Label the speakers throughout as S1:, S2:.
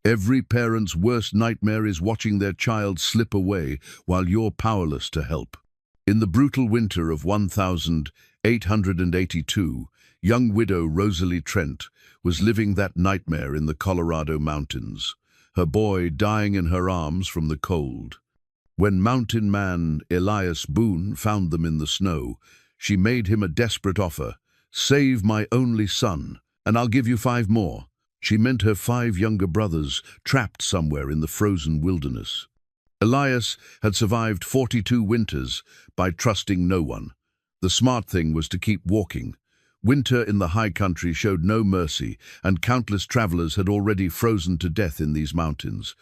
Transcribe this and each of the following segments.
S1: Every parent's worst nightmare is watching their child slip away while you're powerless to help. In the brutal winter of 1882, young widow Rosalie Trent was living that nightmare in the Colorado mountains, her boy dying in her arms from the cold. When mountain man Elias Boone found them in the snow, she made him a desperate offer: "Save my only son, and I'll give you 5 more." She meant her 5 younger brothers trapped somewhere in the frozen wilderness. Elias had survived 42 winters by trusting no one. The smart thing was to keep walking. Winter in the high country showed no mercy, and countless travelers had already frozen to death in these mountains.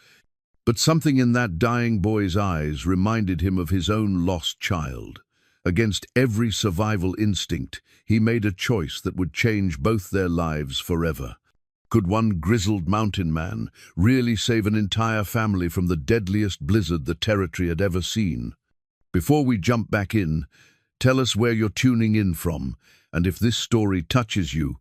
S1: But something in that dying boy's eyes reminded him of his own lost child. Against every survival instinct, he made a choice that would change both their lives forever. Could one grizzled mountain man really save an entire family from the deadliest blizzard the territory had ever seen? Before we jump back in, tell us where you're tuning in from, and if this story touches you,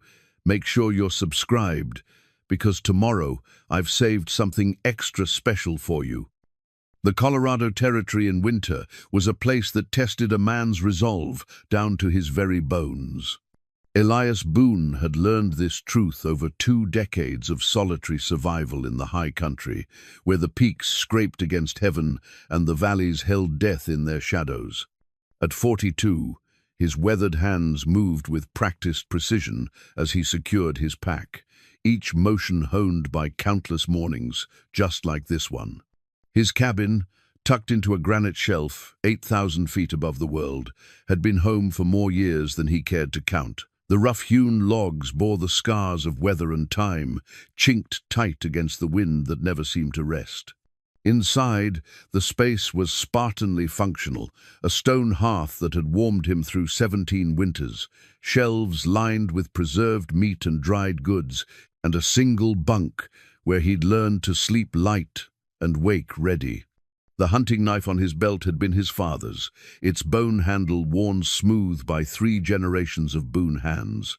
S1: make sure you're subscribed, because tomorrow I've saved something extra special for you. The Colorado Territory in winter was a place that tested a man's resolve down to his very bones. Elias Boone had learned this truth over 2 decades of solitary survival in the high country, where the peaks scraped against heaven and the valleys held death in their shadows. At 42, his weathered hands moved with practiced precision as he secured his pack, each motion honed by countless mornings, just like this one. His cabin, tucked into a granite shelf 8,000 feet above the world, had been home for more years than he cared to count. The rough-hewn logs bore the scars of weather and time, chinked tight against the wind that never seemed to rest. Inside, the space was Spartanly functional, a stone hearth that had warmed him through 17 winters, shelves lined with preserved meat and dried goods, and a single bunk where he'd learned to sleep light and wake ready. The hunting knife on his belt had been his father's, its bone handle worn smooth by 3 generations of Boone hands.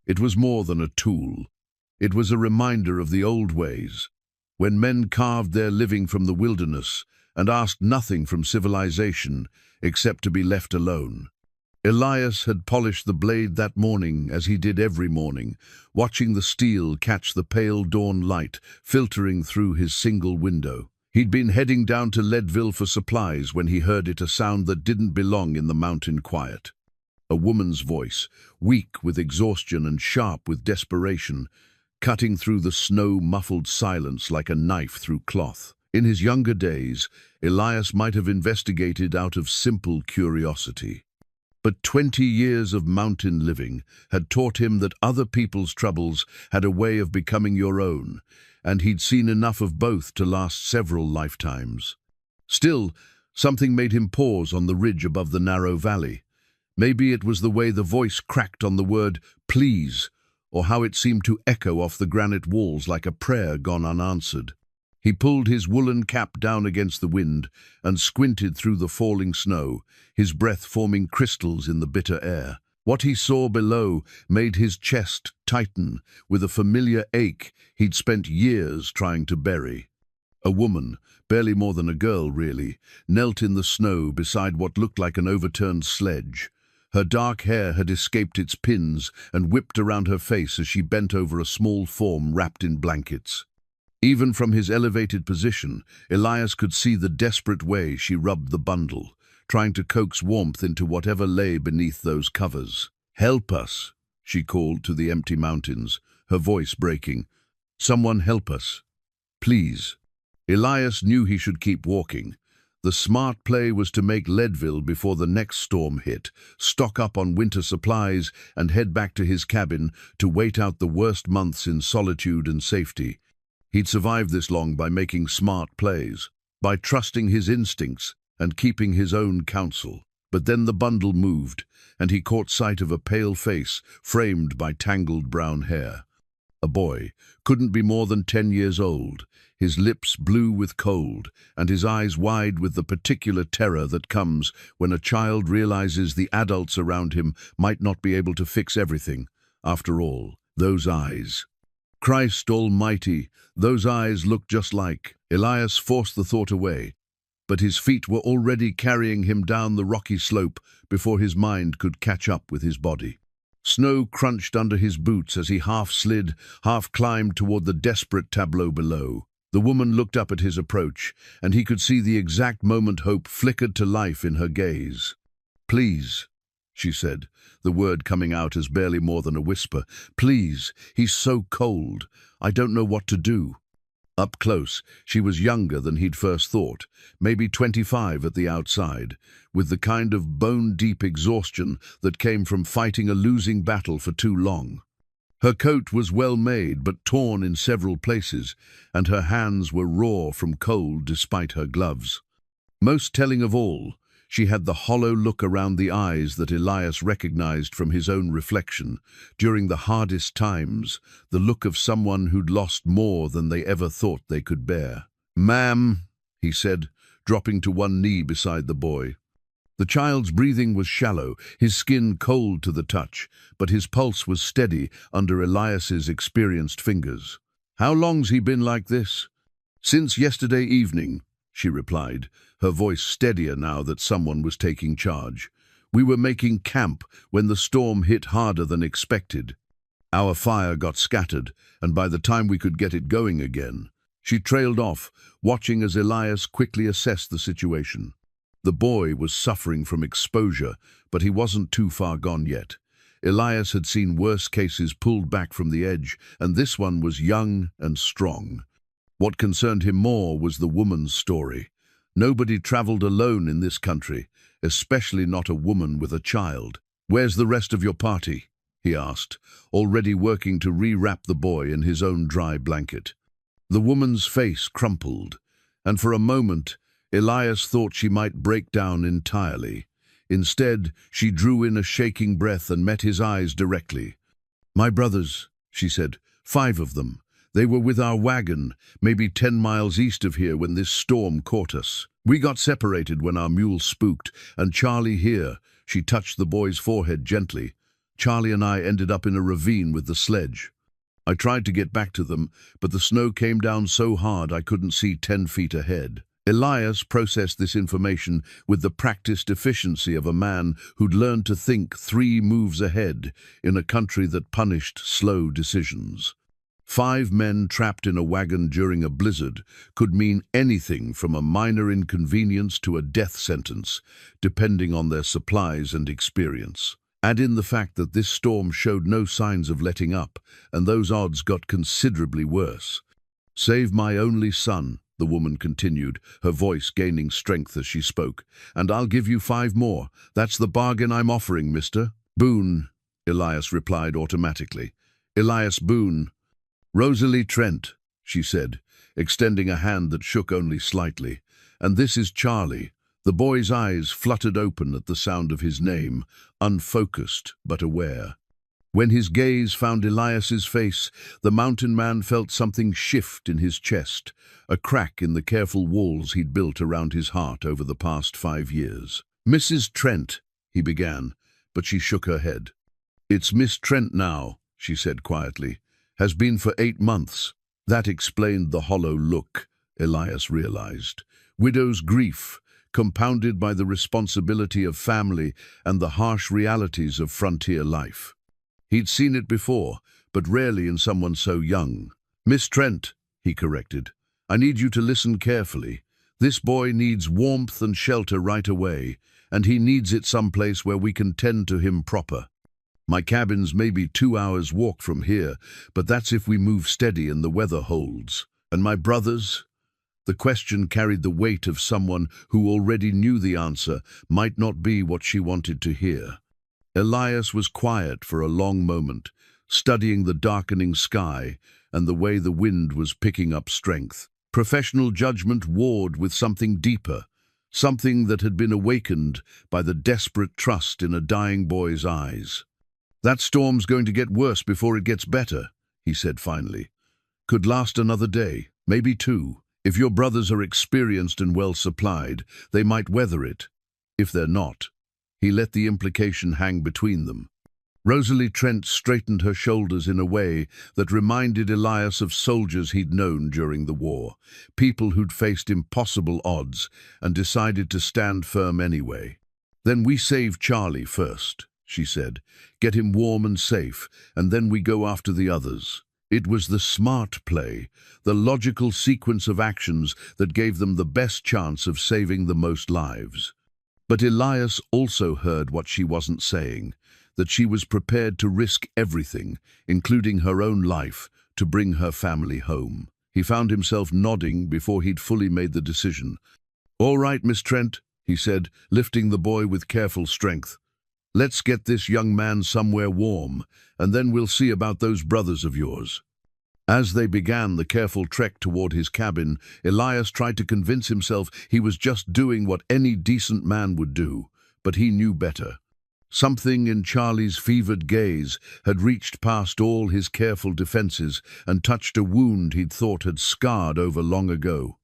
S1: It was more than a tool. It was a reminder of the old ways, when men carved their living from the wilderness and asked nothing from civilization except to be left alone. Elias had polished the blade that morning as he did every morning, watching the steel catch the pale dawn light filtering through his single window. He'd been heading down to Leadville for supplies when he heard a sound that didn't belong in the mountain quiet. A woman's voice, weak with exhaustion and sharp with desperation, cutting through the snow-muffled silence like a knife through cloth. In his younger days, Elias might have investigated out of simple curiosity. But 20 years of mountain living had taught him that other people's troubles had a way of becoming your own, and he'd seen enough of both to last several lifetimes. Still, something made him pause on the ridge above the narrow valley. Maybe it was the way the voice cracked on the word "please," or how it seemed to echo off the granite walls like a prayer gone unanswered. He pulled his woolen cap down against the wind and squinted through the falling snow, his breath forming crystals in the bitter air. What he saw below made his chest tighten with a familiar ache he'd spent years trying to bury. A woman, barely more than a girl really, knelt in the snow beside what looked like an overturned sledge. Her dark hair had escaped its pins and whipped around her face as she bent over a small form wrapped in blankets. Even from his elevated position, Elias could see the desperate way she rubbed the bundle, trying to coax warmth into whatever lay beneath those covers. "Help us," she called to the empty mountains, her voice breaking. "Someone help us, please." Elias knew he should keep walking. The smart play was to make Leadville before the next storm hit, stock up on winter supplies, and head back to his cabin to wait out the worst months in solitude and safety. He'd survived this long by making smart plays, by trusting his instincts and keeping his own counsel. But then the bundle moved, and he caught sight of a pale face framed by tangled brown hair. A boy, couldn't be more than 10 years old, his lips blue with cold and his eyes wide with the particular terror that comes when a child realizes the adults around him might not be able to fix everything. After all, those eyes. Christ Almighty, those eyes look just like. Elias forced the thought away, but his feet were already carrying him down the rocky slope before his mind could catch up with his body. Snow crunched under his boots as he half slid, half climbed toward the desperate tableau below. The woman looked up at his approach, and he could see the exact moment hope flickered to life in her gaze. "Please," she said, the word coming out as barely more than a whisper. "Please, he's so cold. I don't know what to do." Up close, she was younger than he'd first thought, maybe 25 at the outside, with the kind of bone-deep exhaustion that came from fighting a losing battle for too long. Her coat was well made but torn in several places, and her hands were raw from cold despite her gloves. Most telling of all, she had the hollow look around the eyes that Elias recognized from his own reflection. During the hardest times, the look of someone who'd lost more than they ever thought they could bear. "Ma'am," he said, dropping to one knee beside the boy. The child's breathing was shallow, his skin cold to the touch, but his pulse was steady under Elias's experienced fingers. "How long's he been like this?" "Since yesterday evening," she replied, her voice steadier now that someone was taking charge. "We were making camp when the storm hit harder than expected. Our fire got scattered, and by the time we could get it going again..." She trailed off, watching as Elias quickly assessed the situation. The boy was suffering from exposure, but he wasn't too far gone yet. Elias had seen worse cases pulled back from the edge, and this one was young and strong. What concerned him more was the woman's story. Nobody traveled alone in this country, especially not a woman with a child. "Where's the rest of your party?" he asked, already working to rewrap the boy in his own dry blanket. The woman's face crumpled, and for a moment, Elias thought she might break down entirely. Instead, she drew in a shaking breath and met his eyes directly. "My brothers," she said, "5 of them. They were with our wagon, maybe 10 miles east of here when this storm caught us. We got separated when our mule spooked, and Charlie here," she touched the boy's forehead gently. "Charlie and I ended up in a ravine with the sledge. I tried to get back to them, but the snow came down so hard I couldn't see 10 feet ahead." Elias processed this information with the practiced efficiency of a man who'd learned to think 3 moves ahead in a country that punished slow decisions. 5 men trapped in a wagon during a blizzard could mean anything from a minor inconvenience to a death sentence, depending on their supplies and experience. Add in the fact that this storm showed no signs of letting up, and those odds got considerably worse. "Save my only son," the woman continued, her voice gaining strength as she spoke, "and I'll give you 5 more. That's the bargain I'm offering, mister." "Boone," Elias replied automatically. "Elias Boone." "Rosalie Trent," she said, extending a hand that shook only slightly. "And this is Charlie." The boy's eyes fluttered open at the sound of his name, unfocused but aware. When his gaze found Elias's face, the mountain man felt something shift in his chest, a crack in the careful walls he'd built around his heart over the past 5 years. "Mrs. Trent," he began, but she shook her head. "It's Miss Trent now," she said quietly. "Has been for 8 months. That explained the hollow look, Elias realized. Widow's grief, compounded by the responsibility of family and the harsh realities of frontier life. He'd seen it before, but rarely in someone so young. "Miss Trent," he corrected, "I need you to listen carefully. This boy needs warmth and shelter right away, and he needs it someplace where we can tend to him proper. My cabin's maybe 2 hours' walk from here, but that's if we move steady and the weather holds. And my brothers?" The question carried the weight of someone who already knew the answer might not be what she wanted to hear. Elias was quiet for a long moment, studying the darkening sky and the way the wind was picking up strength. Professional judgment warred with something deeper, something that had been awakened by the desperate trust in a dying boy's eyes. "That storm's going to get worse before it gets better," he said finally. "Could last another day, maybe 2. If your brothers are experienced and well supplied, they might weather it. If they're not..." He let the implication hang between them. Rosalie Trent straightened her shoulders in a way that reminded Elias of soldiers he'd known during the war, people who'd faced impossible odds and decided to stand firm anyway. "Then we save Charlie first," she said. "Get him warm and safe, and then we go after the others." It was the smart play, the logical sequence of actions that gave them the best chance of saving the most lives. But Elias also heard what she wasn't saying, that she was prepared to risk everything, including her own life, to bring her family home. He found himself nodding before he'd fully made the decision. "All right, Miss Trent," he said, lifting the boy with careful strength. "Let's get this young man somewhere warm, and then we'll see about those brothers of yours." As they began the careful trek toward his cabin, Elias tried to convince himself he was just doing what any decent man would do, but he knew better. Something in Charlie's fevered gaze had reached past all his careful defenses and touched a wound he'd thought had scarred over long ago.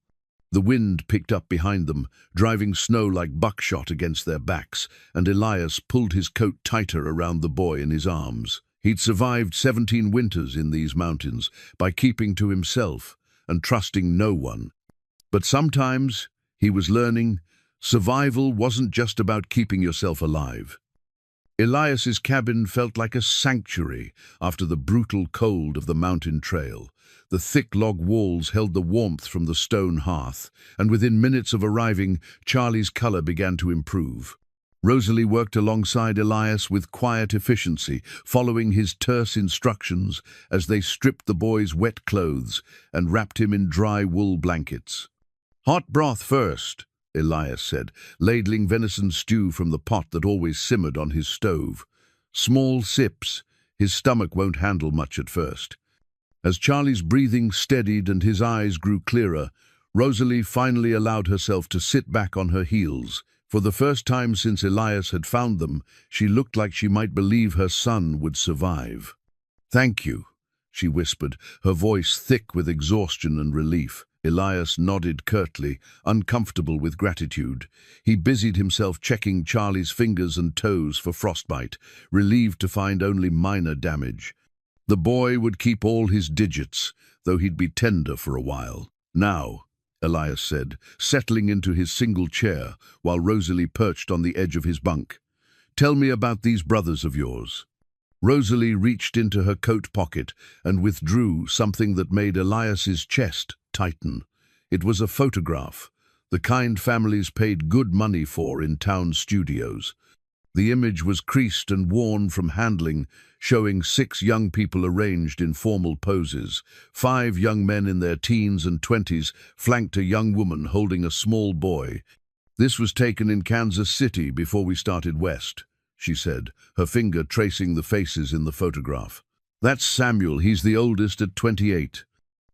S1: The wind picked up behind them, driving snow like buckshot against their backs, and Elias pulled his coat tighter around the boy in his arms. He'd survived 17 winters in these mountains by keeping to himself and trusting no one. But sometimes, he was learning, survival wasn't just about keeping yourself alive. Elias's cabin felt like a sanctuary after the brutal cold of the mountain trail. The thick log walls held the warmth from the stone hearth, and within minutes of arriving, Charlie's color began to improve. Rosalie worked alongside Elias with quiet efficiency, following his terse instructions as they stripped the boy's wet clothes and wrapped him in dry wool blankets. "Hot broth first," Elias said, ladling venison stew from the pot that always simmered on his stove. "Small sips. His stomach won't handle much at first." As Charlie's breathing steadied and his eyes grew clearer, Rosalie finally allowed herself to sit back on her heels. For the first time since Elias had found them, she looked like she might believe her son would survive. "Thank you," she whispered, her voice thick with exhaustion and relief. Elias nodded curtly, uncomfortable with gratitude. He busied himself checking Charlie's fingers and toes for frostbite, relieved to find only minor damage. The boy would keep all his digits, though he'd be tender for a while. "Now," Elias said, settling into his single chair while Rosalie perched on the edge of his bunk. "Tell me about these brothers of yours." Rosalie reached into her coat pocket and withdrew something that made Elias's chest tighten. It was a photograph, the kind families paid good money for in town studios. The image was creased and worn from handling, showing 6 young people arranged in formal poses. 5 young men in their teens and 20s flanked a young woman holding a small boy. "This was taken in Kansas City before we started west," she said, her finger tracing the faces in the photograph. "That's Samuel, he's the oldest at 28.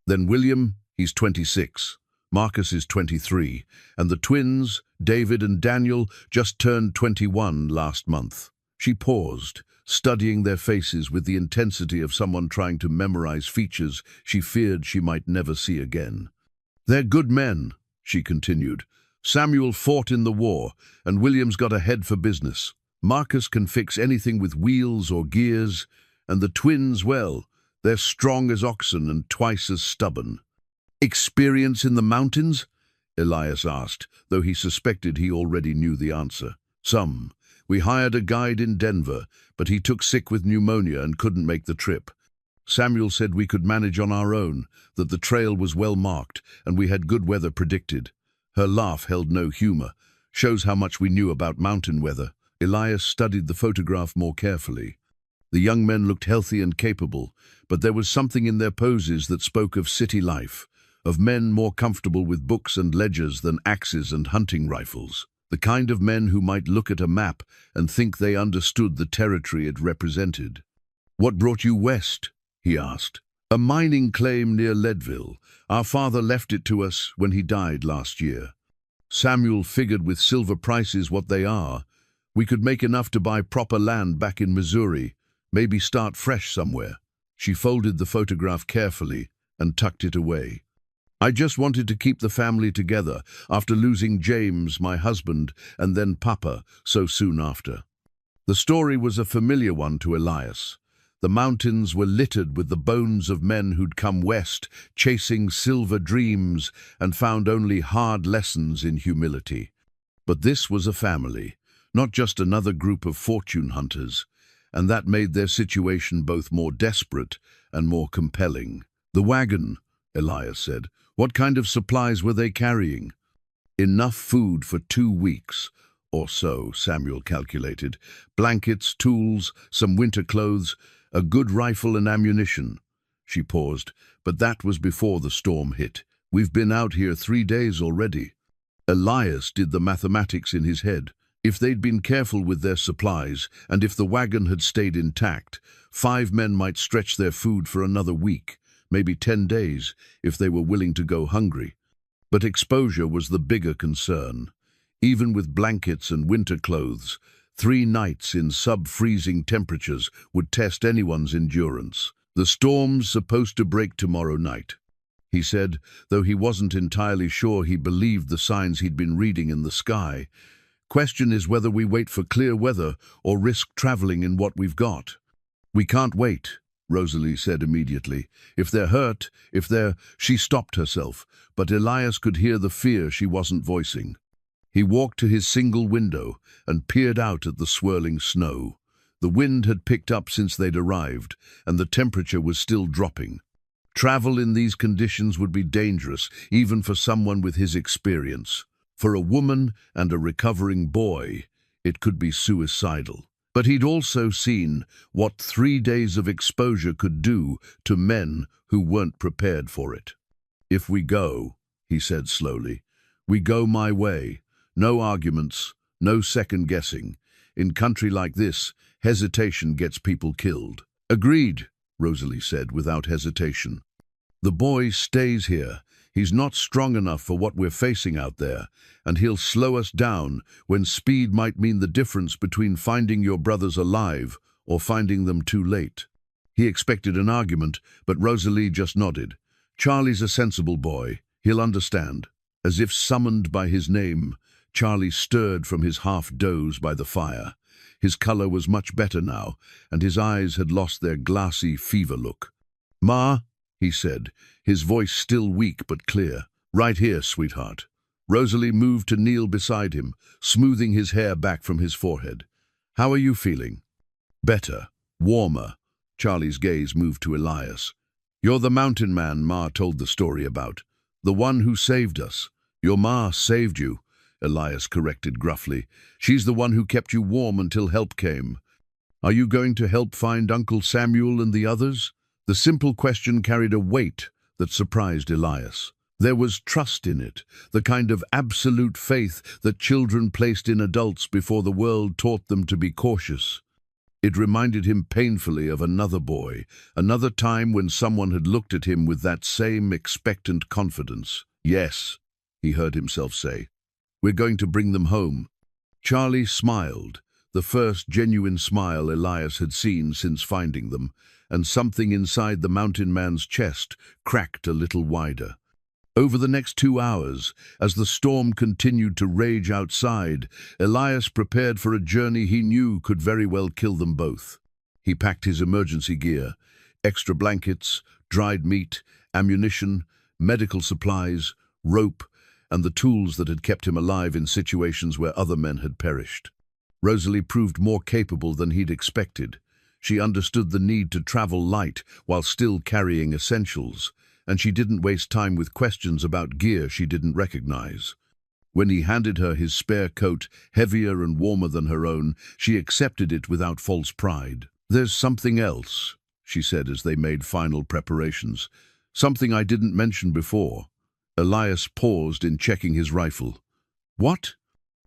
S1: Then William, he's 26. Marcus is 23, and the twins, David and Daniel, just turned 21 last month." She paused, studying their faces with the intensity of someone trying to memorize features she feared she might never see again. "They're good men," she continued. "Samuel fought in the war, and William's got a head for business. Marcus can fix anything with wheels or gears, and the twins, well, they're strong as oxen and twice as stubborn." "Experience in the mountains?" Elias asked, though he suspected he already knew the answer. "Some. We hired a guide in Denver, but he took sick with pneumonia and couldn't make the trip. Samuel said we could manage on our own, that the trail was well marked, and we had good weather predicted." Her laugh held no humor. "Shows how much we knew about mountain weather." Elias studied the photograph more carefully. The young men looked healthy and capable, but there was something in their poses that spoke of city life, of men more comfortable with books and ledgers than axes and hunting rifles. The kind of men who might look at a map and think they understood the territory it represented. "What brought you west?" he asked. "A mining claim near Leadville. Our father left it to us when he died last year. Samuel figured with silver prices what they are, we could make enough to buy proper land back in Missouri, maybe start fresh somewhere." She folded the photograph carefully and tucked it away. "I just wanted to keep the family together after losing James, my husband, and then Papa so soon after." The story was a familiar one to Elias. The mountains were littered with the bones of men who'd come west, chasing silver dreams, and found only hard lessons in humility. But this was a family, not just another group of fortune hunters, and that made their situation both more desperate and more compelling. "The wagon," Elias said. "What kind of supplies were they carrying?" "Enough food for 2 weeks, or so," Samuel calculated. "Blankets, tools, some winter clothes, a good rifle and ammunition." She paused, "But that was before the storm hit. We've been out here 3 days already." Elias did the mathematics in his head. If they'd been careful with their supplies, and if the wagon had stayed intact, 5 men might stretch their food for another week, maybe 10 days, if they were willing to go hungry. But exposure was the bigger concern. Even with blankets and winter clothes, 3 nights in sub-freezing temperatures would test anyone's endurance. "The storm's supposed to break tomorrow night," he said, though he wasn't entirely sure he believed the signs he'd been reading in the sky. "Question is whether we wait for clear weather or risk traveling in what we've got." "We can't wait," Rosalie said immediately. "If they're hurt, if they're—" She stopped herself, but Elias could hear the fear she wasn't voicing. He walked to his single window and peered out at the swirling snow. The wind had picked up since they'd arrived, and the temperature was still dropping. Travel in these conditions would be dangerous, even for someone with his experience. For a woman and a recovering boy, it could be suicidal. But he'd also seen what 3 days of exposure could do to men who weren't prepared for it. "If we go," he said slowly, "we go my way. No arguments, no second-guessing. In country like this, hesitation gets people killed." "Agreed," Rosalie said without hesitation. "The boy stays here. He's not strong enough for what we're facing out there, and he'll slow us down when speed might mean the difference between finding your brothers alive or finding them too late." He expected an argument, but Rosalie just nodded. "Charlie's a sensible boy. He'll understand." As if summoned by his name, Charlie stirred from his half-doze by the fire. His color was much better now, and his eyes had lost their glassy fever look. "Ma," he said, his voice still weak but clear. "Right here, sweetheart." Rosalie moved to kneel beside him, smoothing his hair back from his forehead. "How are you feeling?" "Better, warmer." Charlie's gaze moved to Elias. "You're the mountain man Ma told the story about. The one who saved us." "Your Ma saved you," Elias corrected gruffly. "She's the one who kept you warm until help came. Are you going to help find Uncle Samuel and the others?" The simple question carried a weight that surprised Elias. There was trust in it, the kind of absolute faith that children placed in adults before the world taught them to be cautious. It reminded him painfully of another boy, another time when someone had looked at him with that same expectant confidence. "Yes," he heard himself say. "We're going to bring them home." Charlie smiled, the first genuine smile Elias had seen since finding them, and something inside the mountain man's chest cracked a little wider. Over the next 2 hours, as the storm continued to rage outside, Elias prepared for a journey he knew could very well kill them both. He packed his emergency gear, extra blankets, dried meat, ammunition, medical supplies, rope, and the tools that had kept him alive in situations where other men had perished. Rosalie proved more capable than he'd expected. She understood the need to travel light while still carrying essentials, and she didn't waste time with questions about gear she didn't recognize. When he handed her his spare coat, heavier and warmer than her own, she accepted it without false pride. "There's something else," she said as they made final preparations. "Something I didn't mention before." Elias paused in checking his rifle. "What?"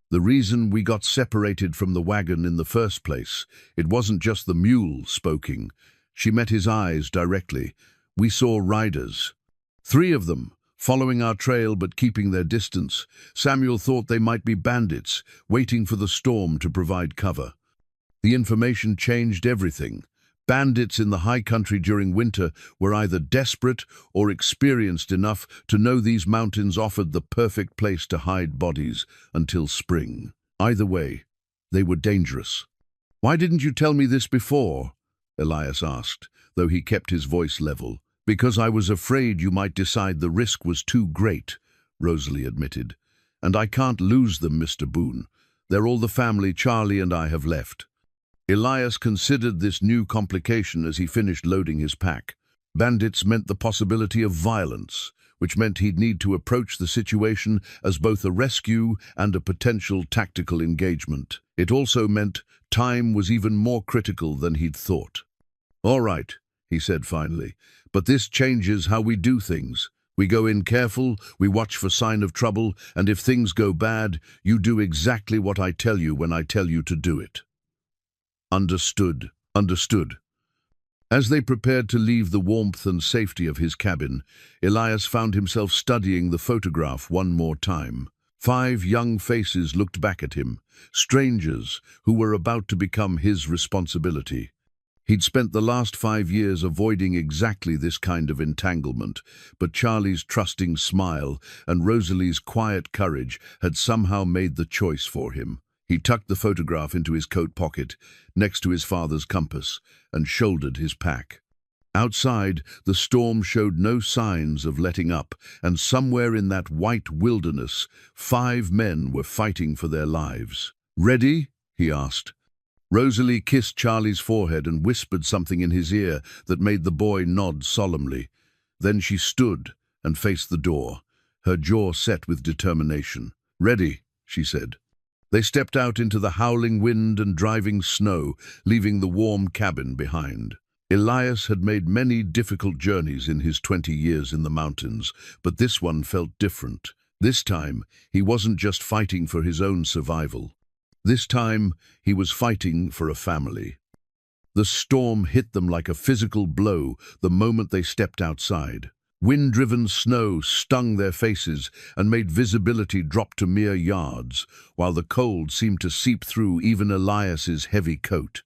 S1: "The reason we got separated from the wagon in the first place. It wasn't just the mule spoking." She met his eyes directly. "We saw riders. 3 of them, following our trail but keeping their distance. Samuel thought they might be bandits, waiting for the storm to provide cover. The information changed everything. Bandits in the high country during winter were either desperate or experienced enough to know these mountains offered the perfect place to hide bodies until spring. Either way, they were dangerous." "Why didn't you tell me this before?" Elias asked, though he kept his voice level. "Because I was afraid you might decide the risk was too great," Rosalie admitted. "And I can't lose them, Mr. Boone. They're all the family Charlie and I have left." Elias considered this new complication as he finished loading his pack. Bandits meant the possibility of violence, which meant he'd need to approach the situation as both a rescue and a potential tactical engagement. It also meant time was even more critical than he'd thought. "All right," he said finally, "but this changes how we do things. We go in careful, we watch for sign of trouble, and if things go bad, you do exactly what I tell you when I tell you to do it." "Understood, understood." As they prepared to leave the warmth and safety of his cabin, Elias found himself studying the photograph one more time. 5 young faces looked back at him, strangers who were about to become his responsibility. He'd spent the last 5 years avoiding exactly this kind of entanglement, but Charlie's trusting smile and Rosalie's quiet courage had somehow made the choice for him. He tucked the photograph into his coat pocket, next to his father's compass, and shouldered his pack. Outside, the storm showed no signs of letting up, and somewhere in that white wilderness, 5 men were fighting for their lives. "Ready?" he asked. Rosalie kissed Charlie's forehead and whispered something in his ear that made the boy nod solemnly. Then she stood and faced the door, her jaw set with determination. "Ready," she said. They stepped out into the howling wind and driving snow, leaving the warm cabin behind. Elias had made many difficult journeys in his 20 years in the mountains, but this one felt different. This time, he wasn't just fighting for his own survival. This time, he was fighting for a family. The storm hit them like a physical blow the moment they stepped outside. Wind-driven snow stung their faces and made visibility drop to mere yards, while the cold seemed to seep through even Elias's heavy coat.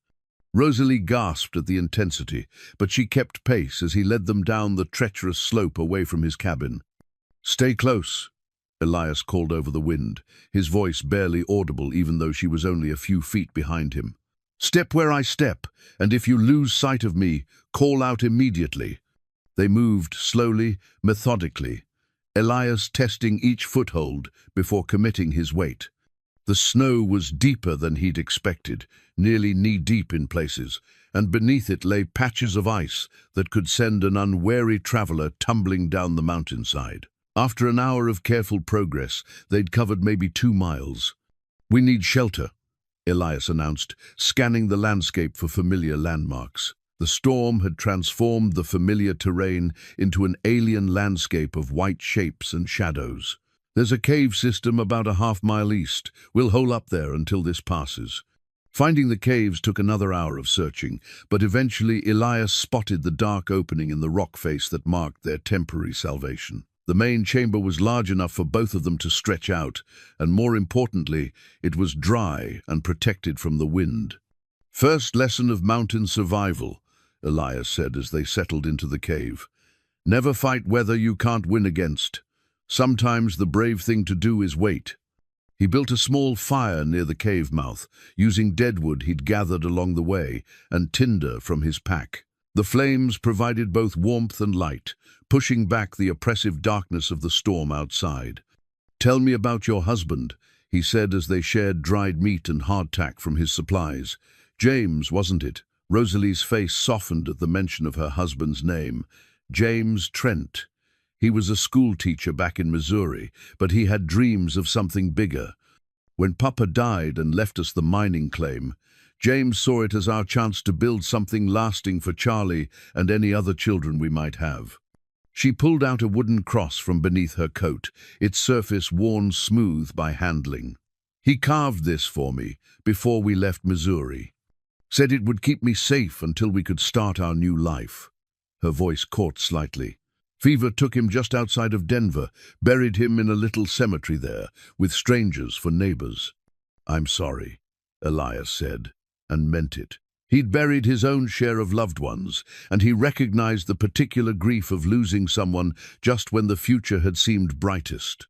S1: Rosalie gasped at the intensity, but she kept pace as he led them down the treacherous slope away from his cabin. "Stay close," Elias called over the wind, his voice barely audible even though she was only a few feet behind him. "Step where I step, and if you lose sight of me, call out immediately." They moved slowly, methodically, Elias testing each foothold before committing his weight. The snow was deeper than he'd expected, nearly knee-deep in places, and beneath it lay patches of ice that could send an unwary traveler tumbling down the mountainside. After an hour of careful progress, they'd covered maybe 2 miles. "We need shelter," Elias announced, scanning the landscape for familiar landmarks. The storm had transformed the familiar terrain into an alien landscape of white shapes and shadows. "There's a cave system about a half-mile east. We'll hole up there until this passes." Finding the caves took another hour of searching, but eventually Elias spotted the dark opening in the rock face that marked their temporary salvation. The main chamber was large enough for both of them to stretch out, and more importantly, it was dry and protected from the wind. "First lesson of mountain survival," Elias said as they settled into the cave. "Never fight weather you can't win against. Sometimes the brave thing to do is wait." He built a small fire near the cave mouth, using deadwood he'd gathered along the way and tinder from his pack. The flames provided both warmth and light, pushing back the oppressive darkness of the storm outside. "Tell me about your husband," he said as they shared dried meat and hardtack from his supplies. "James, wasn't it?" Rosalie's face softened at the mention of her husband's name. James Trent. He was a school teacher back in Missouri, but he had dreams of something bigger. When Papa died and left us the mining claim, James saw it as our chance to build something lasting for Charlie and any other children we might have. She pulled out a wooden cross from beneath her coat, its surface worn smooth by handling. "He carved this for me before we left Missouri. Said it would keep me safe until we could start our new life." Her voice caught slightly. "Fever took him just outside of Denver, buried him in a little cemetery there, with strangers for neighbors." "I'm sorry," Elias said, and meant it. He'd buried his own share of loved ones, and he recognized the particular grief of losing someone just when the future had seemed brightest.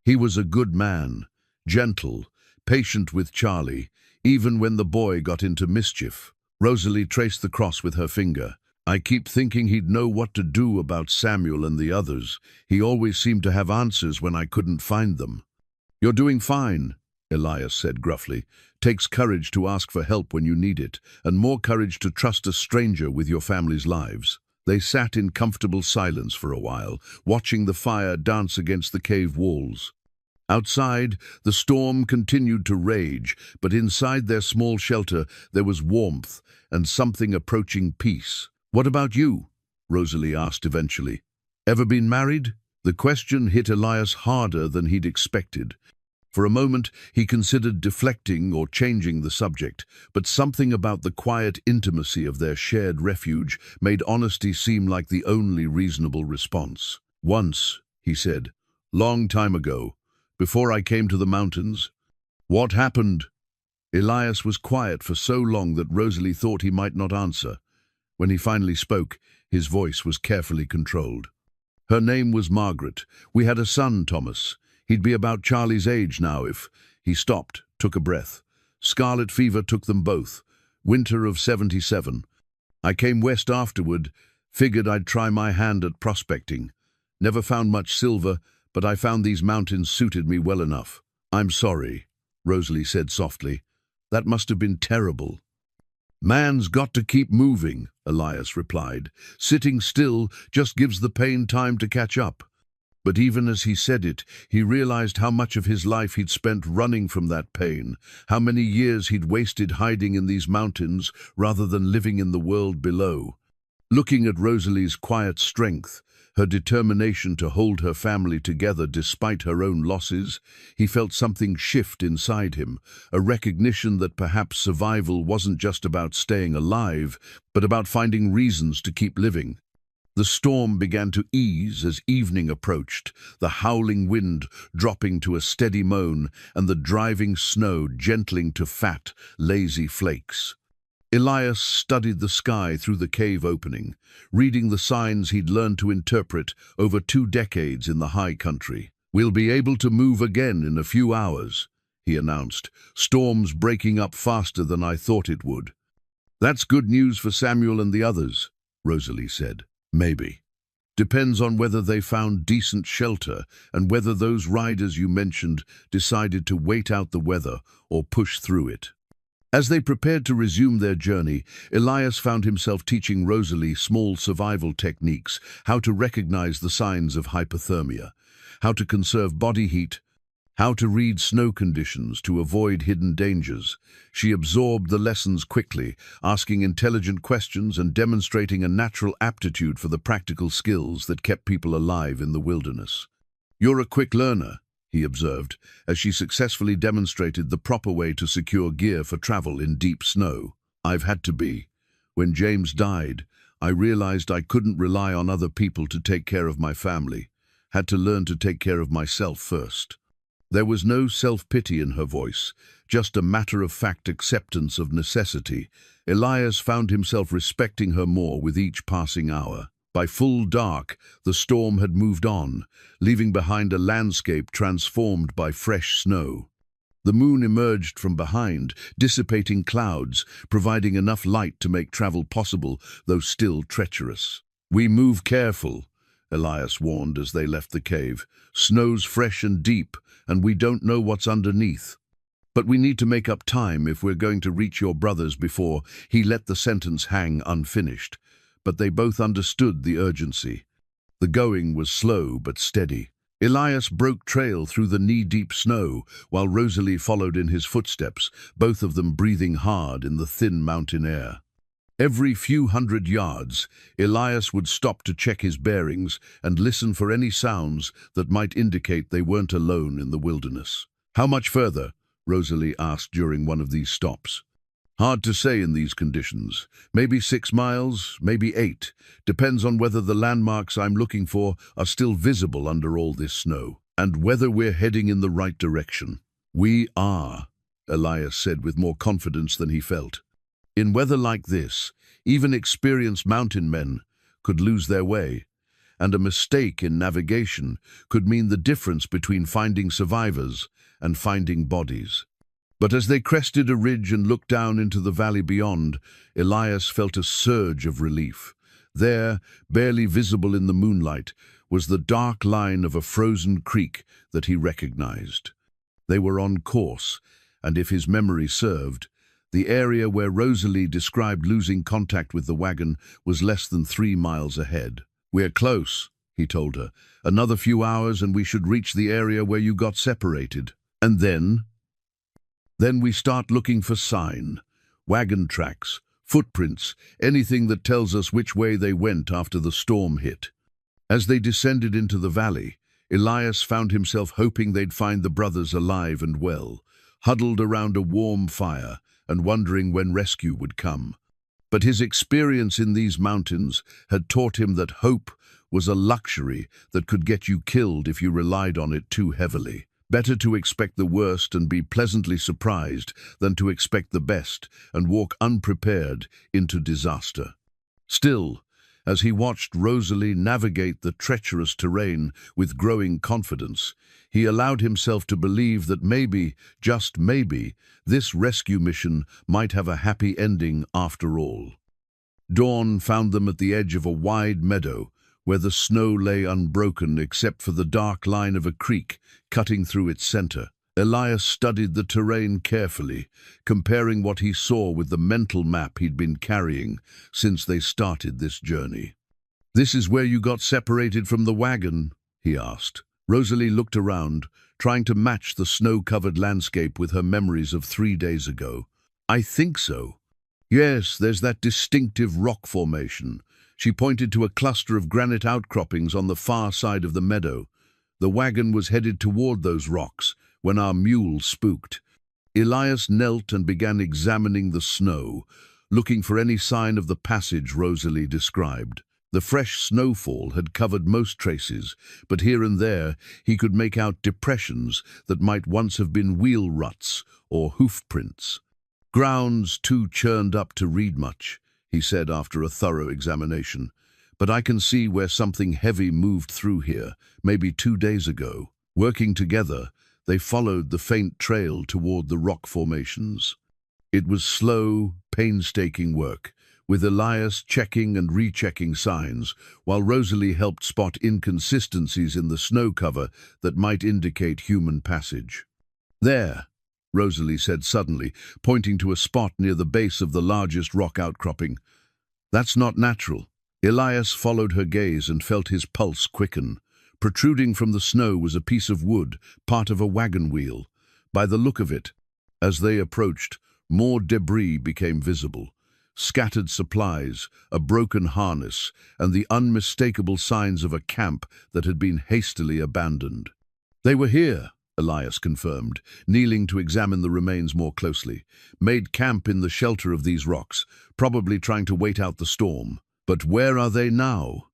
S1: He was a good man, gentle, patient with Charlie, even when the boy got into mischief. Rosalie traced the cross with her finger. I keep thinking he'd know what to do about Samuel and the others. He always seemed to have answers when I couldn't find them. You're doing fine, Elias said gruffly. Takes courage to ask for help when you need it, and more courage to trust a stranger with your family's lives. They sat in comfortable silence for a while, watching the fire dance against the cave walls. Outside, the storm continued to rage, but inside their small shelter there was warmth and something approaching peace. "What about you?" Rosalie asked eventually. "Ever been married?" The question hit Elias harder than he'd expected. For a moment, he considered deflecting or changing the subject, but something about the quiet intimacy of their shared refuge made honesty seem like the only reasonable response. "Once," he said, "long time ago, before I came to the mountains." "What happened?" Elias was quiet for so long that Rosalie thought he might not answer. When he finally spoke, his voice was carefully controlled. "Her name was Margaret. We had a son, Thomas. He'd be about Charlie's age now if—" He stopped, took a breath. "Scarlet fever took them both. Winter of '77. I came west afterward, figured I'd try my hand at prospecting. Never found much silver, but I found these mountains suited me well enough." "I'm sorry," Rosalie said softly. "That must have been terrible." "Man's got to keep moving," Elias replied. "Sitting still just gives the pain time to catch up." But even as he said it, he realized how much of his life he'd spent running from that pain, how many years he'd wasted hiding in these mountains rather than living in the world below. Looking at Rosalie's quiet strength, her determination to hold her family together despite her own losses, he felt something shift inside him, a recognition that perhaps survival wasn't just about staying alive, but about finding reasons to keep living. The storm began to ease as evening approached, the howling wind dropping to a steady moan and the driving snow gentling to fat, lazy flakes. Elias studied the sky through the cave opening, reading the signs he'd learned to interpret over 2 decades in the high country. "We'll be able to move again in a few hours," he announced. "Storm's breaking up faster than I thought it would." "That's good news for Samuel and the others," Rosalie said. "Maybe. Depends on whether they found decent shelter and whether those riders you mentioned decided to wait out the weather or push through it." As they prepared to resume their journey, Elias found himself teaching Rosalie small survival techniques, how to recognize the signs of hypothermia, how to conserve body heat, how to read snow conditions to avoid hidden dangers. She absorbed the lessons quickly, asking intelligent questions and demonstrating a natural aptitude for the practical skills that kept people alive in the wilderness. "You're a quick learner," he observed, as she successfully demonstrated the proper way to secure gear for travel in deep snow. "I've had to be. When James died, I realized I couldn't rely on other people to take care of my family. Had to learn to take care of myself first." There was no self-pity in her voice, just a matter-of-fact acceptance of necessity. Elias found himself respecting her more with each passing hour. By full dark, the storm had moved on, leaving behind a landscape transformed by fresh snow. The moon emerged from behind, dissipating clouds, providing enough light to make travel possible, though still treacherous. "We move careful," Elias warned as they left the cave. "Snow's fresh and deep, and we don't know what's underneath. But we need to make up time if we're going to reach your brothers before—" He let the sentence hang unfinished, but they both understood the urgency. The going was slow but steady. Elias broke trail through the knee-deep snow, while Rosalie followed in his footsteps, both of them breathing hard in the thin mountain air. Every few hundred yards, Elias would stop to check his bearings and listen for any sounds that might indicate they weren't alone in the wilderness. "How much further?" Rosalie asked during one of these stops. "Hard to say in these conditions. Maybe 6 miles, maybe 8. Depends on whether the landmarks I'm looking for are still visible under all this snow, and whether we're heading in the right direction." "We are," Elias said with more confidence than he felt. In weather like this, even experienced mountain men could lose their way, and a mistake in navigation could mean the difference between finding survivors and finding bodies. But as they crested a ridge and looked down into the valley beyond, Elias felt a surge of relief. There, barely visible in the moonlight, was the dark line of a frozen creek that he recognized. They were on course, and if his memory served, the area where Rosalie described losing contact with the wagon was less than 3 miles ahead. "We're close," he told her. "Another few hours and we should reach the area where you got separated. And then we start looking for sign, wagon tracks, footprints, anything that tells us which way they went after the storm hit." As they descended into the valley, Elias found himself hoping they'd find the brothers alive and well, huddled around a warm fire and wondering when rescue would come. But his experience in these mountains had taught him that hope was a luxury that could get you killed if you relied on it too heavily. Better to expect the worst and be pleasantly surprised than to expect the best and walk unprepared into disaster. Still, as he watched Rosalie navigate the treacherous terrain with growing confidence, he allowed himself to believe that maybe, just maybe, this rescue mission might have a happy ending after all. Dawn found them at the edge of a wide meadow, where the snow lay unbroken except for the dark line of a creek cutting through its center. Elias studied the terrain carefully, comparing what he saw with the mental map he'd been carrying since they started this journey. "This is where you got separated from the wagon?" he asked. Rosalie looked around, trying to match the snow-covered landscape with her memories of 3 days ago. "I think so. Yes, there's that distinctive rock formation." She pointed to a cluster of granite outcroppings on the far side of the meadow. "The wagon was headed toward those rocks when our mule spooked." Elias knelt and began examining the snow, looking for any sign of the passage Rosalie described. The fresh snowfall had covered most traces, but here and there he could make out depressions that might once have been wheel ruts or hoof prints. "Ground's too churned up to read much," he said after a thorough examination. "But I can see where something heavy moved through here, maybe 2 days ago." Working together, they followed the faint trail toward the rock formations. It was slow, painstaking work, with Elias checking and rechecking signs, while Rosalie helped spot inconsistencies in the snow cover that might indicate human passage. "There," Rosalie said suddenly, pointing to a spot near the base of the largest rock outcropping. "That's not natural." Elias followed her gaze and felt his pulse quicken. Protruding from the snow was a piece of wood, part of a wagon wheel. By the look of it, as they approached, more debris became visible. Scattered supplies, a broken harness, and the unmistakable signs of a camp that had been hastily abandoned. "They were here," Elias confirmed, kneeling to examine the remains more closely. "Made camp in the shelter of these rocks, probably trying to wait out the storm. But where are they now?"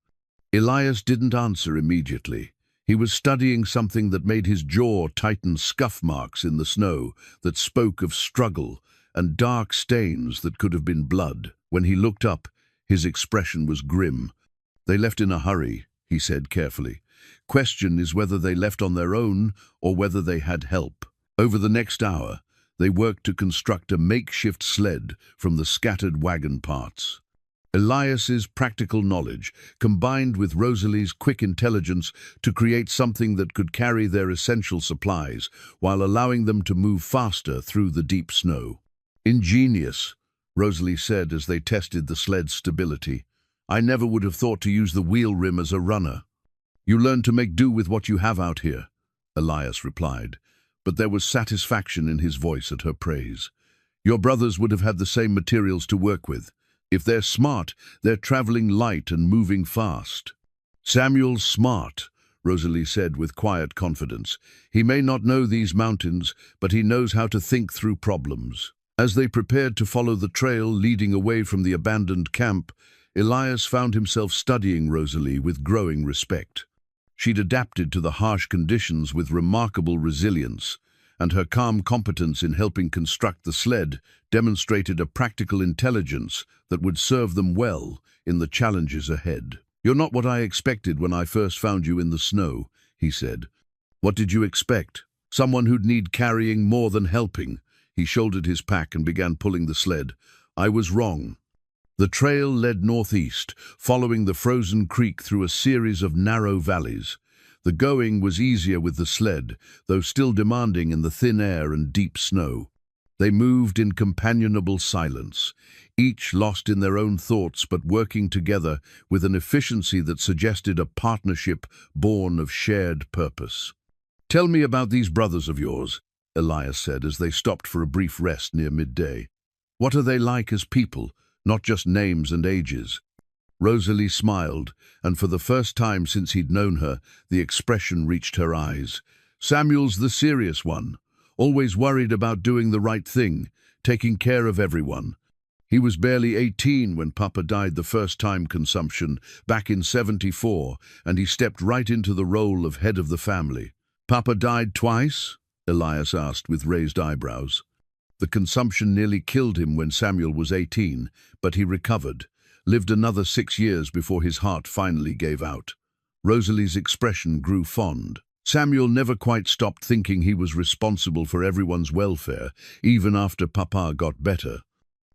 S1: Elias didn't answer immediately. He was studying something that made his jaw tighten, scuff marks in the snow that spoke of struggle and dark stains that could have been blood. When he looked up, his expression was grim. "They left in a hurry," he said carefully. "Question is whether they left on their own or whether they had help." Over the next hour, they worked to construct a makeshift sled from the scattered wagon parts. Elias's practical knowledge combined with Rosalie's quick intelligence to create something that could carry their essential supplies while allowing them to move faster through the deep snow. "Ingenious," Rosalie said as they tested the sled's stability. "I never would have thought to use the wheel rim as a runner." "You learn to make do with what you have out here," Elias replied, but there was satisfaction in his voice at her praise. "Your brothers would have had the same materials to work with. If they're smart, they're traveling light and moving fast." "Samuel's smart," Rosalie said with quiet confidence. "He may not know these mountains, but he knows how to think through problems." As they prepared to follow the trail leading away from the abandoned camp, Elias found himself studying Rosalie with growing respect. She'd adapted to the harsh conditions with remarkable resilience, and her calm competence in helping construct the sled demonstrated a practical intelligence that would serve them well in the challenges ahead. "You're not what I expected when I first found you in the snow," he said. "What did you expect? Someone who'd need carrying more than helping?" He shouldered his pack and began pulling the sled. I was wrong. The trail led northeast, following the frozen creek through a series of narrow valleys. The going was easier with the sled, though still demanding in the thin air and deep snow. They moved in companionable silence, each lost in their own thoughts but working together with an efficiency that suggested a partnership born of shared purpose. "Tell me about these brothers of yours," Elias said as they stopped for a brief rest near midday. "What are they like as people, not just names and ages?" Rosalie smiled, and for the first time since he'd known her, the expression reached her eyes. "Samuel's the serious one, always worried about doing the right thing, taking care of everyone. He was barely 18 when Papa died the first time consumption, back in '74, and he stepped right into the role of head of the family." "Papa died twice?" Elias asked with raised eyebrows. "The consumption nearly killed him when Samuel was 18, but he recovered, lived another 6 years before his heart finally gave out." Rosalie's expression grew fond. "Samuel never quite stopped thinking he was responsible for everyone's welfare, even after Papa got better.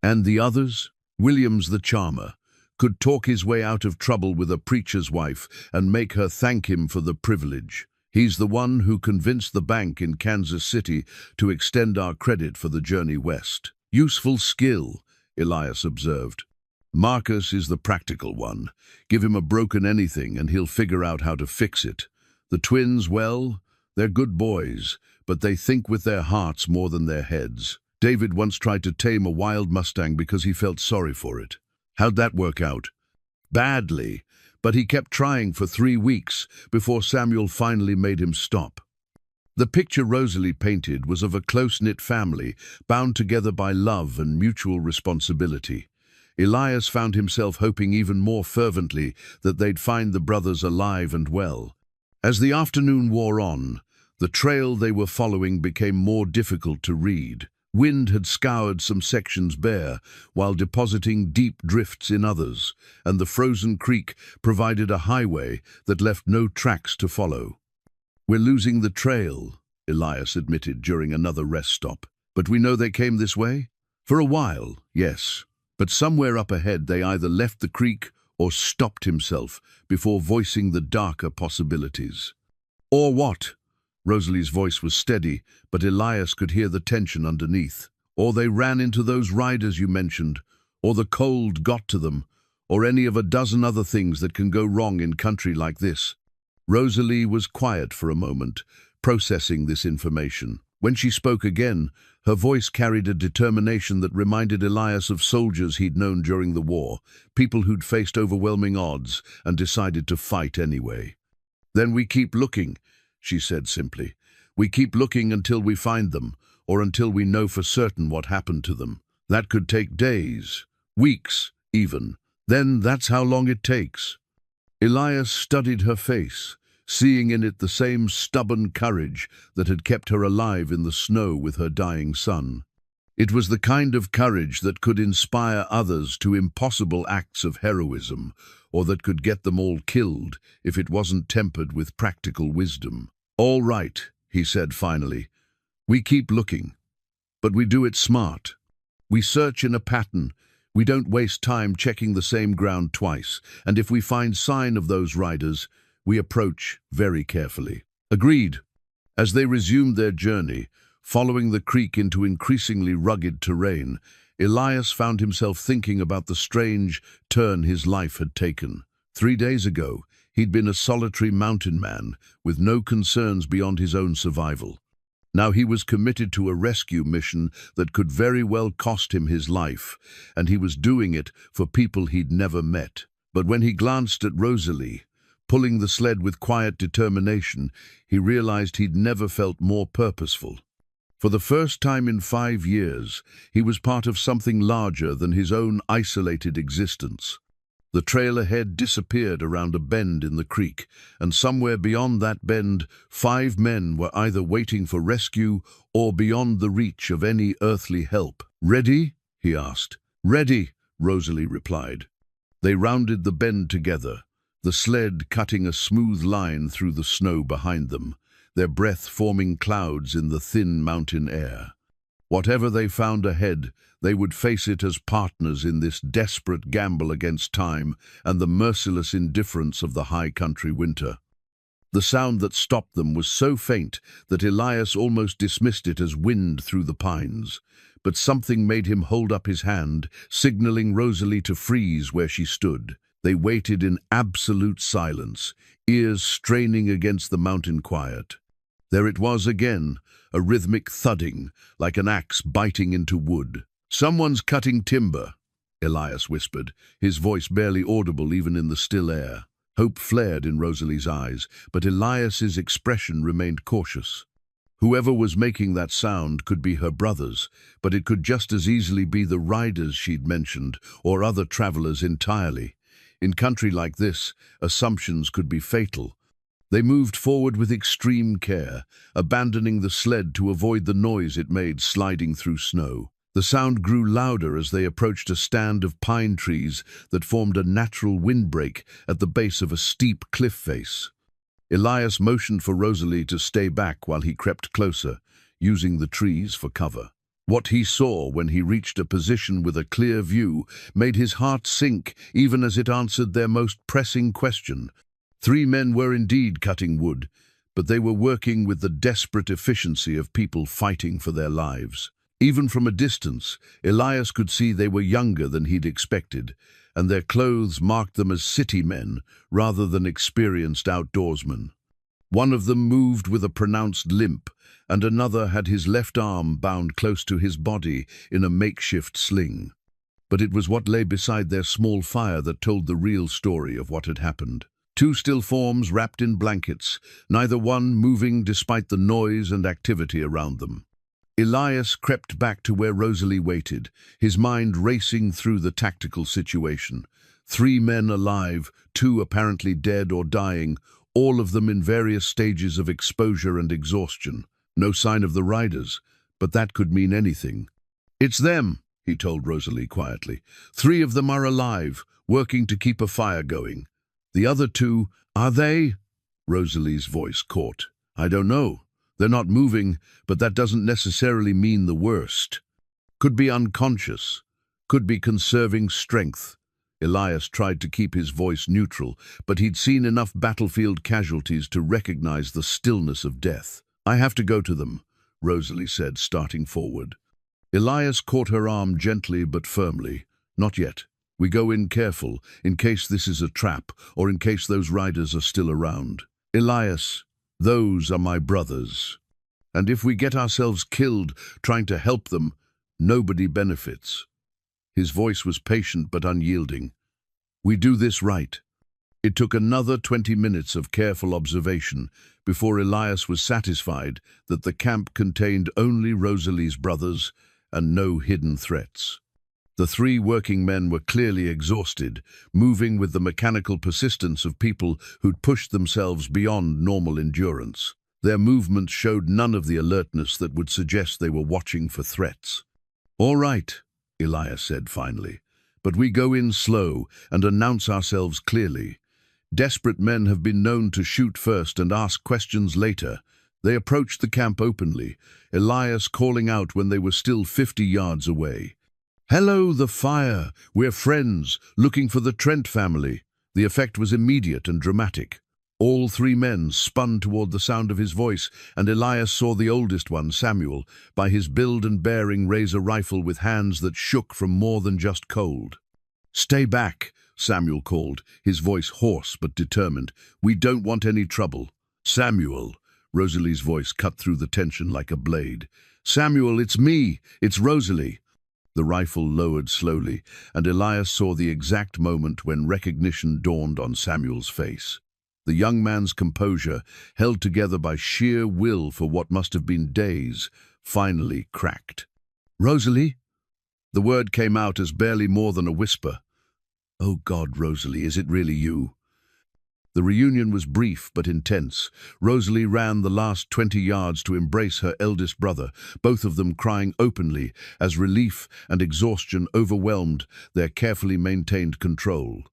S1: And the others? William's the charmer. Could talk his way out of trouble with a preacher's wife and make her thank him for the privilege. He's the one who convinced the bank in Kansas City to extend our credit for the journey west. Useful skill," Elias observed. "Marcus is the practical one. Give him a broken anything and he'll figure out how to fix it. The twins, well, they're good boys, but they think with their hearts more than their heads. David once tried to tame a wild Mustang because he felt sorry for it. How'd that work out?" "Badly, but he kept trying for 3 weeks before Samuel finally made him stop." The picture Rosalie painted was of a close-knit family, bound together by love and mutual responsibility. Elias found himself hoping even more fervently that they'd find the brothers alive and well. As the afternoon wore on, the trail they were following became more difficult to read. Wind had scoured some sections bare, while depositing deep drifts in others, and the frozen creek provided a highway that left no tracks to follow. "We're losing the trail," Elias admitted during another rest stop. "But we know they came this way?" "For a while, yes. But somewhere up ahead they either left the creek or stopped himself before voicing the darker possibilities." "Or what?" Rosalie's voice was steady, but Elias could hear the tension underneath. "Or they ran into those riders you mentioned, or the cold got to them, or any of a dozen other things that can go wrong in country like this." Rosalie was quiet for a moment, processing this information. When she spoke again, her voice carried a determination that reminded Elias of soldiers he'd known during the war, people who'd faced overwhelming odds and decided to fight anyway. "Then we keep looking," she said simply. "We keep looking until we find them, or until we know for certain what happened to them. That could take days, weeks even. Then that's how long it takes." Elias studied her face, seeing in it the same stubborn courage that had kept her alive in the snow with her dying son. It was the kind of courage that could inspire others to impossible acts of heroism, or that could get them all killed if it wasn't tempered with practical wisdom. "All right," he said finally. "We keep looking, but we do it smart. We search in a pattern. We don't waste time checking the same ground twice, and if we find sign of those riders, we approach very carefully." "Agreed." As they resumed their journey, following the creek into increasingly rugged terrain, Elias found himself thinking about the strange turn his life had taken. 3 days ago, he'd been a solitary mountain man with no concerns beyond his own survival. Now he was committed to a rescue mission that could very well cost him his life, and he was doing it for people he'd never met. But when he glanced at Rosalie, pulling the sled with quiet determination, he realized he'd never felt more purposeful. For the first time in 5 years, he was part of something larger than his own isolated existence. The trail ahead disappeared around a bend in the creek, and somewhere beyond that bend, 5 men were either waiting for rescue or beyond the reach of any earthly help. "Ready?" he asked. "Ready," Rosalie replied. They rounded the bend together, the sled cutting a smooth line through the snow behind them, their breath forming clouds in the thin mountain air. Whatever they found ahead, they would face it as partners in this desperate gamble against time and the merciless indifference of the high country winter. The sound that stopped them was so faint that Elias almost dismissed it as wind through the pines. But something made him hold up his hand, signaling Rosalie to freeze where she stood. They waited in absolute silence, ears straining against the mountain quiet. There it was again, a rhythmic thudding, like an axe biting into wood. "Someone's cutting timber," Elias whispered, his voice barely audible even in the still air. Hope flared in Rosalie's eyes, but Elias's expression remained cautious. Whoever was making that sound could be her brothers, but it could just as easily be the riders she'd mentioned, or other travelers entirely. In country like this, assumptions could be fatal. They moved forward with extreme care, abandoning the sled to avoid the noise it made sliding through snow. The sound grew louder as they approached a stand of pine trees that formed a natural windbreak at the base of a steep cliff face. Elias motioned for Rosalie to stay back while he crept closer, using the trees for cover. What he saw when he reached a position with a clear view made his heart sink even as it answered their most pressing question. 3 men were indeed cutting wood, but they were working with the desperate efficiency of people fighting for their lives. Even from a distance, Elias could see they were younger than he'd expected, and their clothes marked them as city men rather than experienced outdoorsmen. One of them moved with a pronounced limp, and another had his left arm bound close to his body in a makeshift sling. But it was what lay beside their small fire that told the real story of what had happened. 2 still forms wrapped in blankets, neither one moving despite the noise and activity around them. Elias crept back to where Rosalie waited, his mind racing through the tactical situation. 3 men alive, 2 apparently dead or dying, all of them in various stages of exposure and exhaustion. No sign of the riders, but that could mean anything. "It's them," he told Rosalie quietly. 3 of them are alive, working to keep a fire going. The other 2, are they? Rosalie's voice caught. "I don't know. They're not moving, but that doesn't necessarily mean the worst. Could be unconscious, could be conserving strength." Elias tried to keep his voice neutral, but he'd seen enough battlefield casualties to recognize the stillness of death. "I have to go to them," Rosalie said, starting forward. Elias caught her arm gently but firmly. "Not yet. We go in careful, in case this is a trap, or in case those riders are still around. Elias, those are my brothers. And if we get ourselves killed trying to help them, nobody benefits." His voice was patient but unyielding. "We do this right." It took another 20 minutes of careful observation before Elias was satisfied that the camp contained only Rosalie's brothers and no hidden threats. The 3 working men were clearly exhausted, moving with the mechanical persistence of people who'd pushed themselves beyond normal endurance. Their movements showed none of the alertness that would suggest they were watching for threats. "All right," Elias said finally, "but we go in slow and announce ourselves clearly. Desperate men have been known to shoot first and ask questions later." They approached the camp openly, Elias calling out when they were still 50 yards away. "Hello, the fire! We're friends, looking for the Trent family." The effect was immediate and dramatic. All 3 men spun toward the sound of his voice, and Elias saw the oldest one, Samuel, by his build and bearing raise a rifle with hands that shook from more than just cold. "Stay back," Samuel called, his voice hoarse but determined. "We don't want any trouble." "Samuel," Rosalie's voice cut through the tension like a blade. "Samuel, it's me. It's Rosalie." The rifle lowered slowly, and Elias saw the exact moment when recognition dawned on Samuel's face. The young man's composure, held together by sheer will for what must have been days, finally cracked. "Rosalie?" The word came out as barely more than a whisper. "Oh God, Rosalie, is it really you?" The reunion was brief but intense. Rosalie ran the last 20 yards to embrace her eldest brother, both of them crying openly as relief and exhaustion overwhelmed their carefully maintained control.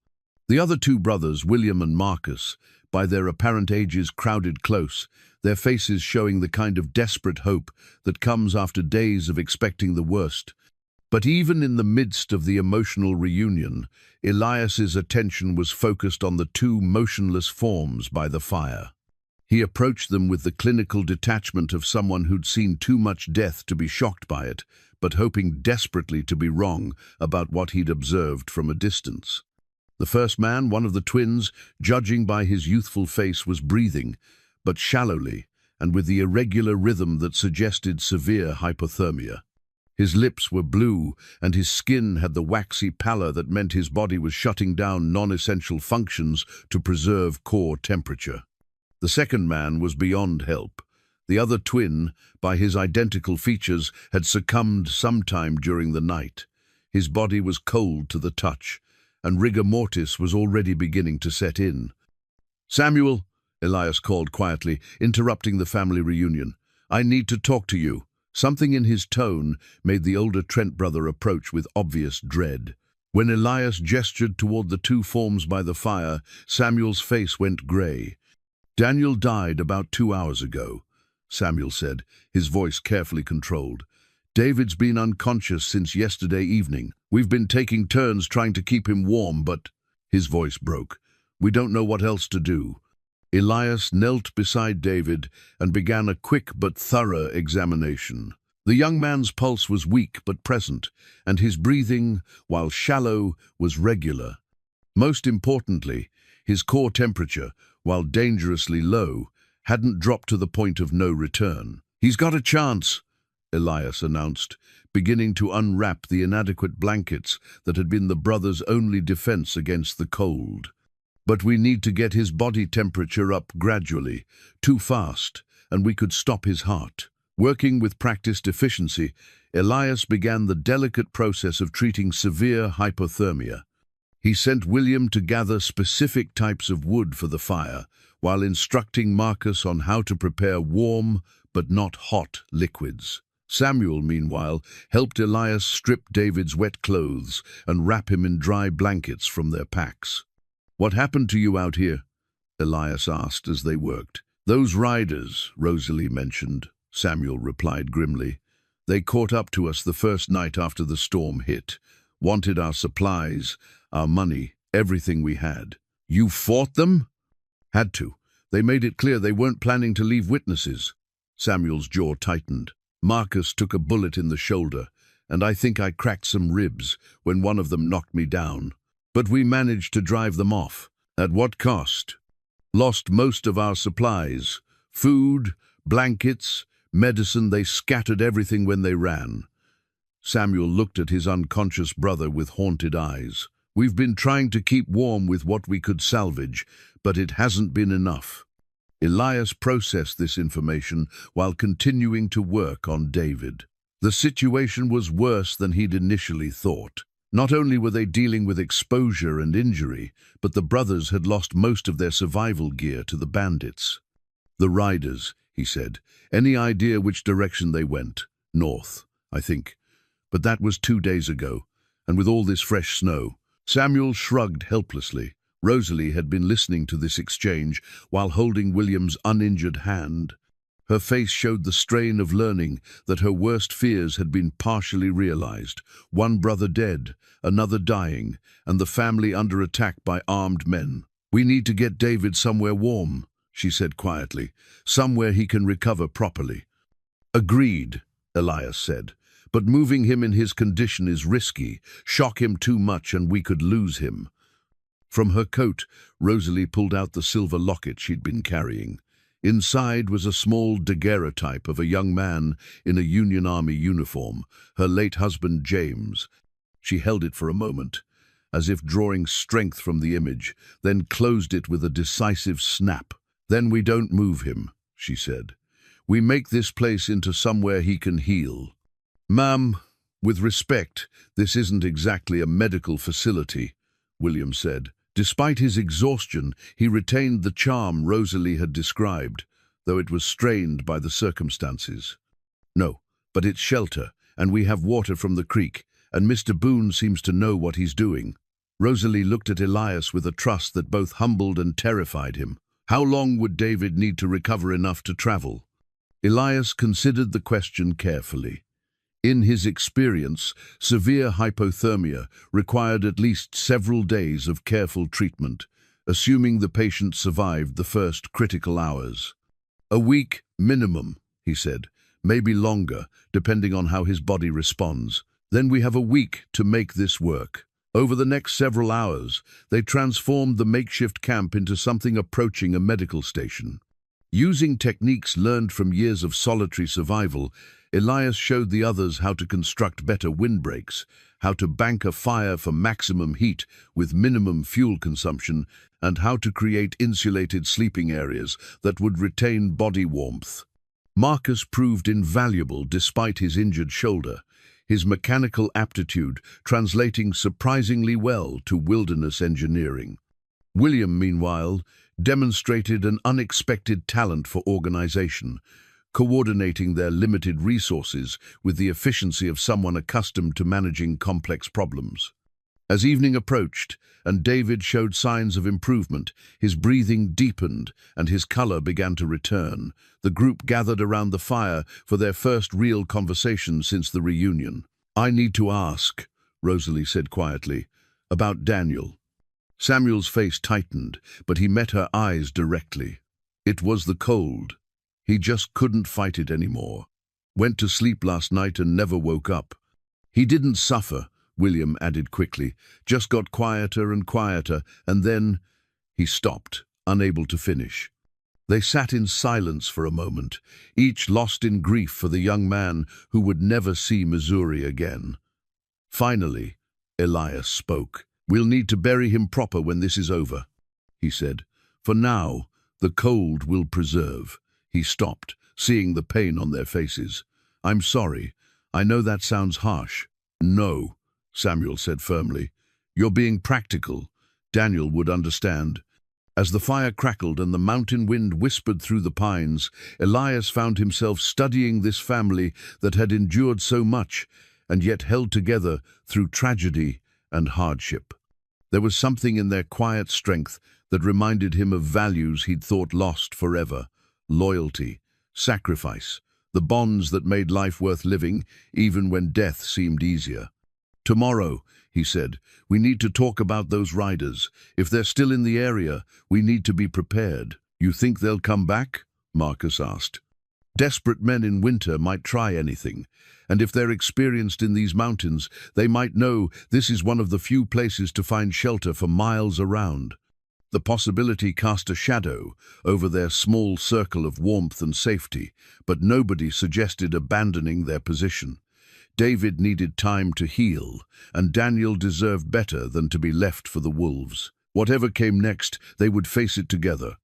S1: The other 2 brothers, William and Marcus, by their apparent ages crowded close, their faces showing the kind of desperate hope that comes after days of expecting the worst. But even in the midst of the emotional reunion, Elias's attention was focused on the two motionless forms by the fire. He approached them with the clinical detachment of someone who'd seen too much death to be shocked by it, but hoping desperately to be wrong about what he'd observed from a distance. The first man, one of the twins, judging by his youthful face, was breathing, but shallowly and with the irregular rhythm that suggested severe hypothermia. His lips were blue, and his skin had the waxy pallor that meant his body was shutting down non-essential functions to preserve core temperature. The second man was beyond help. The other twin, by his identical features, had succumbed sometime during the night. His body was cold to the touch, and rigor mortis was already beginning to set in. "Samuel," Elias called quietly, interrupting the family reunion, "I need to talk to you." Something in his tone made the older Trent brother approach with obvious dread. When Elias gestured toward the two forms by the fire, Samuel's face went grey. "Daniel died about 2 hours ago," Samuel said, his voice carefully controlled. "David's been unconscious since yesterday evening. We've been taking turns trying to keep him warm, but—" His voice broke. "We don't know what else to do." Elias knelt beside David and began a quick but thorough examination. The young man's pulse was weak but present, and his breathing, while shallow, was regular. Most importantly, his core temperature, while dangerously low, hadn't dropped to the point of no return. "He's got a chance," Elias announced, beginning to unwrap the inadequate blankets that had been the brothers' only defense against the cold. "But we need to get his body temperature up gradually. Too fast, and we could stop his heart." Working with practiced efficiency, Elias began the delicate process of treating severe hypothermia. He sent William to gather specific types of wood for the fire, while instructing Marcus on how to prepare warm but not hot liquids. Samuel, meanwhile, helped Elias strip David's wet clothes and wrap him in dry blankets from their packs. "What happened to you out here?" Elias asked as they worked. "Those riders," Rosalie mentioned, Samuel replied grimly. "They caught up to us the first night after the storm hit, wanted our supplies, our money, everything we had." "You fought them?" "Had to. They made it clear they weren't planning to leave witnesses." Samuel's jaw tightened. "Marcus took a bullet in the shoulder, and I think I cracked some ribs when one of them knocked me down. But we managed to drive them off." "At what cost?" "Lost most of our supplies. Food, blankets, medicine. They scattered everything when they ran." Samuel looked at his unconscious brother with haunted eyes. "We've been trying to keep warm with what we could salvage, but it hasn't been enough." Elias processed this information while continuing to work on David. The situation was worse than he'd initially thought. Not only were they dealing with exposure and injury, but the brothers had lost most of their survival gear to the bandits. "The riders," he said. "Any idea which direction they went?" "North, I think. But that was 2 days ago, and with all this fresh snow." Samuel shrugged helplessly. Rosalie had been listening to this exchange while holding William's uninjured hand. Her face showed the strain of learning that her worst fears had been partially realized. One brother dead, another dying, and the family under attack by armed men. "We need to get David somewhere warm," she said quietly, "somewhere he can recover properly." "Agreed," Elias said, "but moving him in his condition is risky. Shock him too much and we could lose him." From her coat, Rosalie pulled out the silver locket she'd been carrying. Inside was a small daguerreotype of a young man in a Union Army uniform, her late husband James. She held it for a moment, as if drawing strength from the image, then closed it with a decisive snap. "Then we don't move him," she said. "We make this place into somewhere he can heal." "Ma'am, with respect, this isn't exactly a medical facility," William said. Despite his exhaustion, he retained the charm Rosalie had described, though it was strained by the circumstances. "No, but it's shelter, and we have water from the creek, and Mr. Boone seems to know what he's doing." Rosalie looked at Elias with a trust that both humbled and terrified him. How long would David need to recover enough to travel? Elias considered the question carefully. In his experience, severe hypothermia required at least several days of careful treatment, assuming the patient survived the first critical hours. A week minimum, he said, maybe longer, depending on how his body responds. Then we have a week to make this work. Over the next several hours, they transformed the makeshift camp into something approaching a medical station. Using techniques learned from years of solitary survival, Elias showed the others how to construct better windbreaks, how to bank a fire for maximum heat with minimum fuel consumption, and how to create insulated sleeping areas that would retain body warmth. Marcus proved invaluable despite his injured shoulder, his mechanical aptitude translating surprisingly well to wilderness engineering. William, meanwhile, demonstrated an unexpected talent for organization, coordinating their limited resources with the efficiency of someone accustomed to managing complex problems. As evening approached and David showed signs of improvement, his breathing deepened and his color began to return. The group gathered around the fire for their first real conversation since the reunion. "I need to ask," Rosalie said quietly, "about Daniel." Samuel's face tightened, but he met her eyes directly. It was the cold. He just couldn't fight it anymore. Went to sleep last night and never woke up. He didn't suffer, William added quickly, just got quieter and quieter, and then he stopped, unable to finish. They sat in silence for a moment, each lost in grief for the young man who would never see Missouri again. Finally, Elias spoke. "We'll need to bury him proper when this is over," he said. "For now, the cold will preserve." He stopped, seeing the pain on their faces. "I'm sorry. I know that sounds harsh." "No," Samuel said firmly. "You're being practical. Daniel would understand." As the fire crackled and the mountain wind whispered through the pines, Elias found himself studying this family that had endured so much and yet held together through tragedy and hardship. There was something in their quiet strength that reminded him of values he'd thought lost forever: loyalty, sacrifice, the bonds that made life worth living even when death seemed easier. "Tomorrow," he said, "we need to talk about those riders. If they're still in the area, we need to be prepared." "You think they'll come back?" Marcus asked. "Desperate men in winter might try anything, and if they're experienced in these mountains, they might know this is one of the few places to find shelter for miles around." The possibility cast a shadow over their small circle of warmth and safety, but nobody suggested abandoning their position. David needed time to heal, and Daniel deserved better than to be left for the wolves. Whatever came next, they would face it together.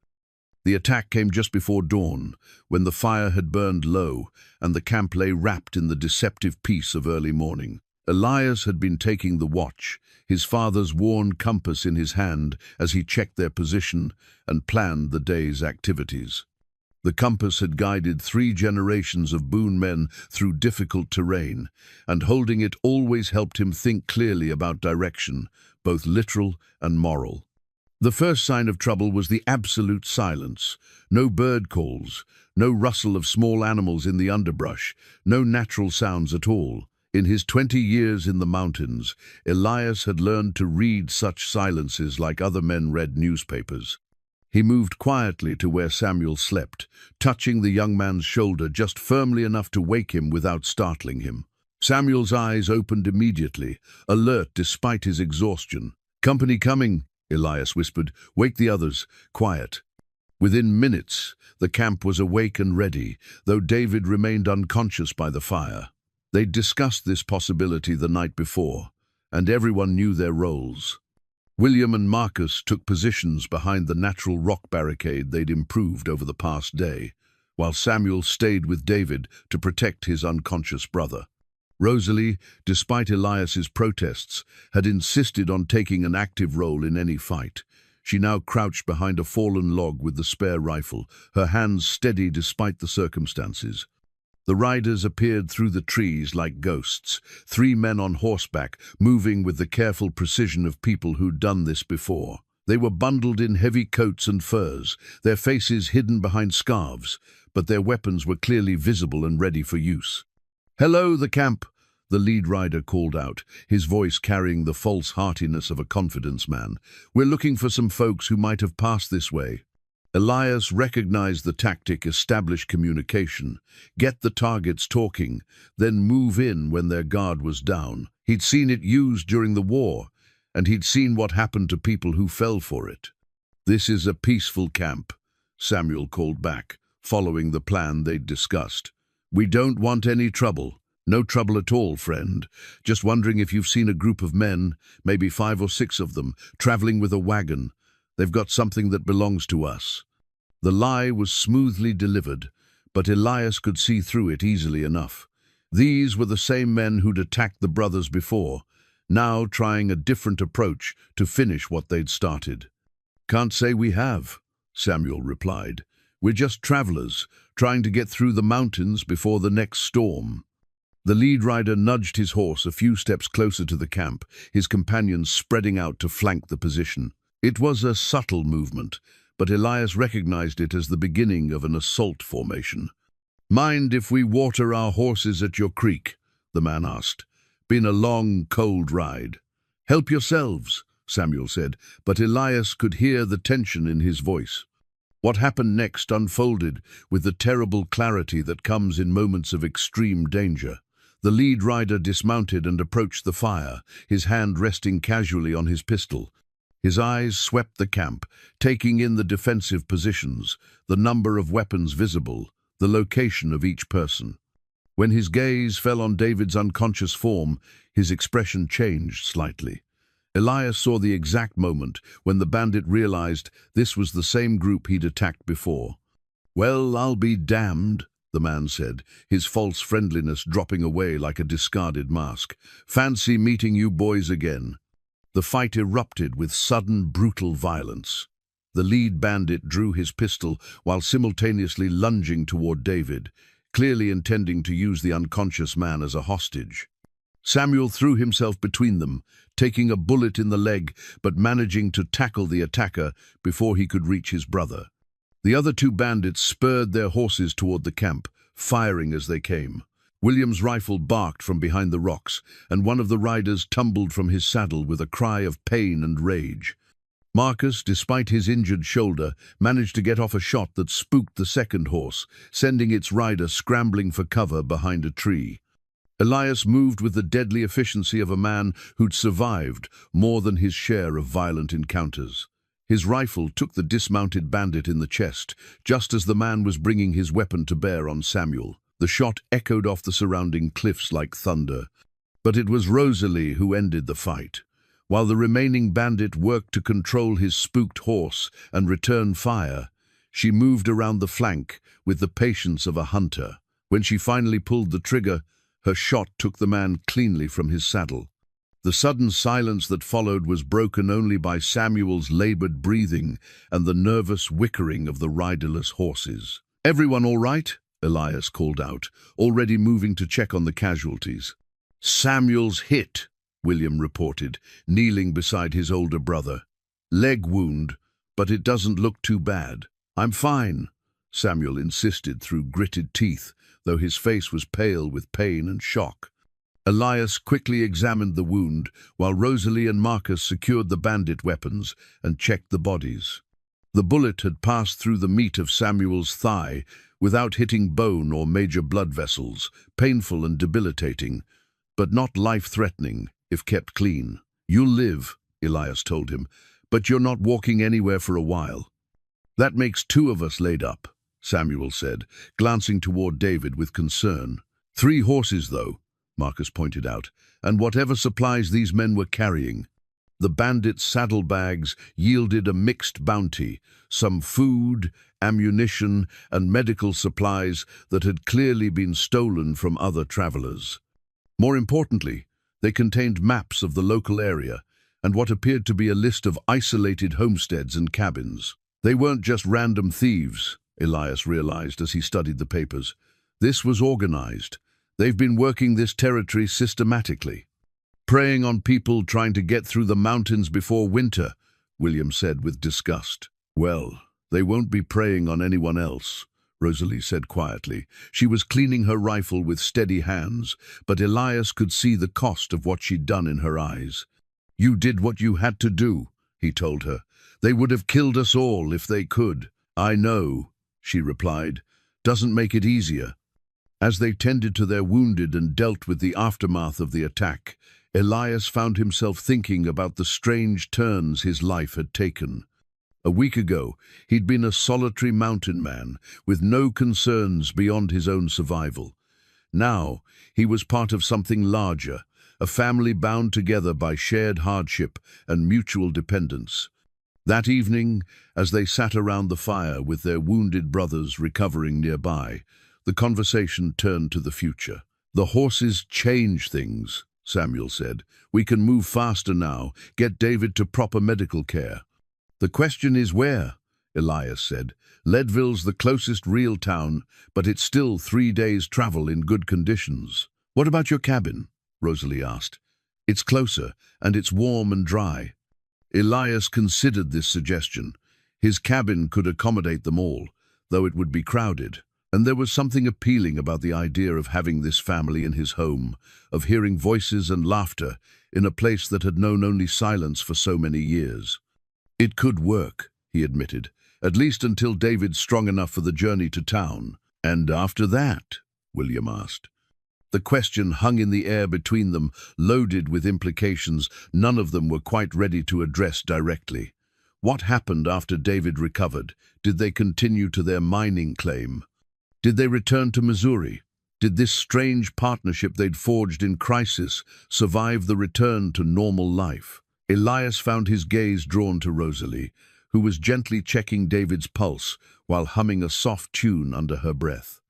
S1: The attack came just before dawn, when the fire had burned low and the camp lay wrapped in the deceptive peace of early morning. Elias had been taking the watch, his father's worn compass in his hand as he checked their position and planned the day's activities. The compass had guided 3 generations of Boone men through difficult terrain, and holding it always helped him think clearly about direction, both literal and moral. The first sign of trouble was the absolute silence. No bird calls, no rustle of small animals in the underbrush, no natural sounds at all. In his 20 years in the mountains, Elias had learned to read such silences like other men read newspapers. He moved quietly to where Samuel slept, touching the young man's shoulder just firmly enough to wake him without startling him. Samuel's eyes opened immediately, alert despite his exhaustion. "Company coming," Elias whispered. "Wake the others. Quiet." Within minutes, the camp was awake and ready, though David remained unconscious by the fire. They'd discussed this possibility the night before, and everyone knew their roles. William and Marcus took positions behind the natural rock barricade they'd improved over the past day, while Samuel stayed with David to protect his unconscious brother. Rosalie, despite Elias's protests, had insisted on taking an active role in any fight. She now crouched behind a fallen log with the spare rifle, her hands steady despite the circumstances. The riders appeared through the trees like ghosts, 3 men on horseback, moving with the careful precision of people who'd done this before. They were bundled in heavy coats and furs, their faces hidden behind scarves, but their weapons were clearly visible and ready for use. "Hello, the camp," the lead rider called out, his voice carrying the false heartiness of a confidence man. "We're looking for some folks who might have passed this way." Elias recognized the tactic: establish communication, get the targets talking, then move in when their guard was down. He'd seen it used during the war, and he'd seen what happened to people who fell for it. "This is a peaceful camp," Samuel called back, following the plan they'd discussed. "We don't want any trouble." "No trouble at all, friend. Just wondering if you've seen a group of men, maybe 5 or 6 of them, traveling with a wagon. They've got something that belongs to us." The lie was smoothly delivered, but Elias could see through it easily enough. These were the same men who'd attacked the brothers before, now trying a different approach to finish what they'd started. "Can't say we have," Samuel replied. "We're just travelers, trying to get through the mountains before the next storm." The lead rider nudged his horse a few steps closer to the camp, his companions spreading out to flank the position. It was a subtle movement, but Elias recognized it as the beginning of an assault formation. "Mind if we water our horses at your creek?" the man asked. "Been a long, cold ride." "Help yourselves," Samuel said, but Elias could hear the tension in his voice. What happened next unfolded with the terrible clarity that comes in moments of extreme danger. The lead rider dismounted and approached the fire, his hand resting casually on his pistol. His eyes swept the camp, taking in the defensive positions, the number of weapons visible, the location of each person. When his gaze fell on David's unconscious form, his expression changed slightly. Elias saw the exact moment when the bandit realized this was the same group he'd attacked before. "Well, I'll be damned," the man said, his false friendliness dropping away like a discarded mask. "Fancy meeting you boys again." The fight erupted with sudden, brutal violence. The lead bandit drew his pistol while simultaneously lunging toward David, clearly intending to use the unconscious man as a hostage. Samuel threw himself between them, taking a bullet in the leg but managing to tackle the attacker before he could reach his brother. The other 2 bandits spurred their horses toward the camp, firing as they came. William's rifle barked from behind the rocks, and one of the riders tumbled from his saddle with a cry of pain and rage. Marcus, despite his injured shoulder, managed to get off a shot that spooked the second horse, sending its rider scrambling for cover behind a tree. Elias moved with the deadly efficiency of a man who'd survived more than his share of violent encounters. His rifle took the dismounted bandit in the chest, just as the man was bringing his weapon to bear on Samuel. The shot echoed off the surrounding cliffs like thunder. But it was Rosalie who ended the fight. While the remaining bandit worked to control his spooked horse and return fire, she moved around the flank with the patience of a hunter. When she finally pulled the trigger, her shot took the man cleanly from his saddle. The sudden silence that followed was broken only by Samuel's labored breathing and the nervous whickering of the riderless horses. "Everyone all right?" Elias called out, already moving to check on the casualties. "Samuel's hit," William reported, kneeling beside his older brother. "Leg wound, but it doesn't look too bad." "I'm fine," Samuel insisted through gritted teeth, though his face was pale with pain and shock. Elias quickly examined the wound, while Rosalie and Marcus secured the bandit weapons and checked the bodies. The bullet had passed through the meat of Samuel's thigh without hitting bone or major blood vessels, painful and debilitating, but not life-threatening if kept clean. "You'll live," Elias told him, "but you're not walking anywhere for a while." "That makes 2 of us laid up," Samuel said, glancing toward David with concern. 3 horses, though," Marcus pointed out, "and whatever supplies these men were carrying." The bandits' saddlebags yielded a mixed bounty, some food, ammunition, and medical supplies that had clearly been stolen from other travelers. More importantly, they contained maps of the local area and what appeared to be a list of isolated homesteads and cabins. They weren't just random thieves, Elias realized as he studied the papers. This was organized. They've been working this territory systematically. "Preying on people trying to get through the mountains before winter," William said with disgust. Well, they won't be preying on anyone else, Rosalie said quietly. She was cleaning her rifle with steady hands, but Elias could see the cost of what she'd done in her eyes. You did what you had to do, he told her. They would have killed us all if they could. I know, she replied. Doesn't make it easier. As they tended to their wounded and dealt with the aftermath of the attack, Elias found himself thinking about the strange turns his life had taken. A week ago, he'd been a solitary mountain man with no concerns beyond his own survival. Now, he was part of something larger, a family bound together by shared hardship and mutual dependence. That evening, as they sat around the fire with their wounded brothers recovering nearby, the conversation turned to the future. The horses change things, Samuel said. We can move faster now, get David to proper medical care. The question is where, Elias said. Leadville's the closest real town, but it's still 3 days' travel in good conditions. What about your cabin? Rosalie asked. It's closer, and it's warm and dry. Elias considered this suggestion. His cabin could accommodate them all, though it would be crowded. And there was something appealing about the idea of having this family in his home, of hearing voices and laughter in a place that had known only silence for so many years. It could work, he admitted, at least until David's strong enough for the journey to town. And after that? William asked. The question hung in the air between them, loaded with implications none of them were quite ready to address directly. What happened after David recovered? Did they continue to their mining claim? Did they return to Missouri? Did this strange partnership they'd forged in crisis survive the return to normal life? Elias found his gaze drawn to Rosalie, who was gently checking David's pulse while humming a soft tune under her breath.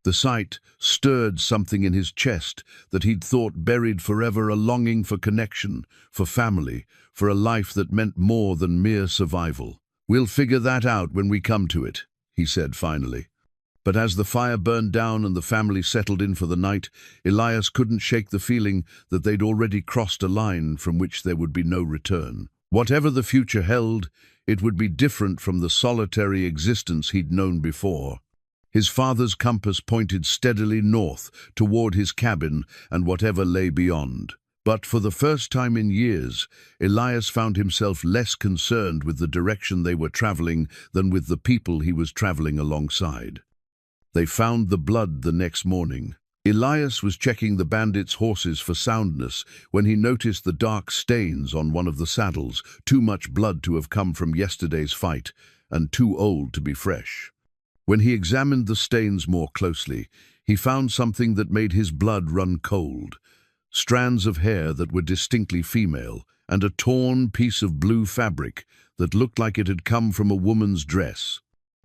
S1: The sight stirred something in his chest that he'd thought buried forever, a longing for connection, for family, for a life that meant more than mere survival. We'll figure that out when we come to it, he said finally. But as the fire burned down and the family settled in for the night, Elias couldn't shake the feeling that they'd already crossed a line from which there would be no return. Whatever the future held, it would be different from the solitary existence he'd known before. His father's compass pointed steadily north toward his cabin and whatever lay beyond. But for the first time in years, Elias found himself less concerned with the direction they were traveling than with the people he was traveling alongside. They found the blood the next morning. Elias was checking the bandits' horses for soundness when he noticed the dark stains on one of the saddles, too much blood to have come from yesterday's fight and too old to be fresh. When he examined the stains more closely, he found something that made his blood run cold. Strands of hair that were distinctly female, and a torn piece of blue fabric that looked like it had come from a woman's dress.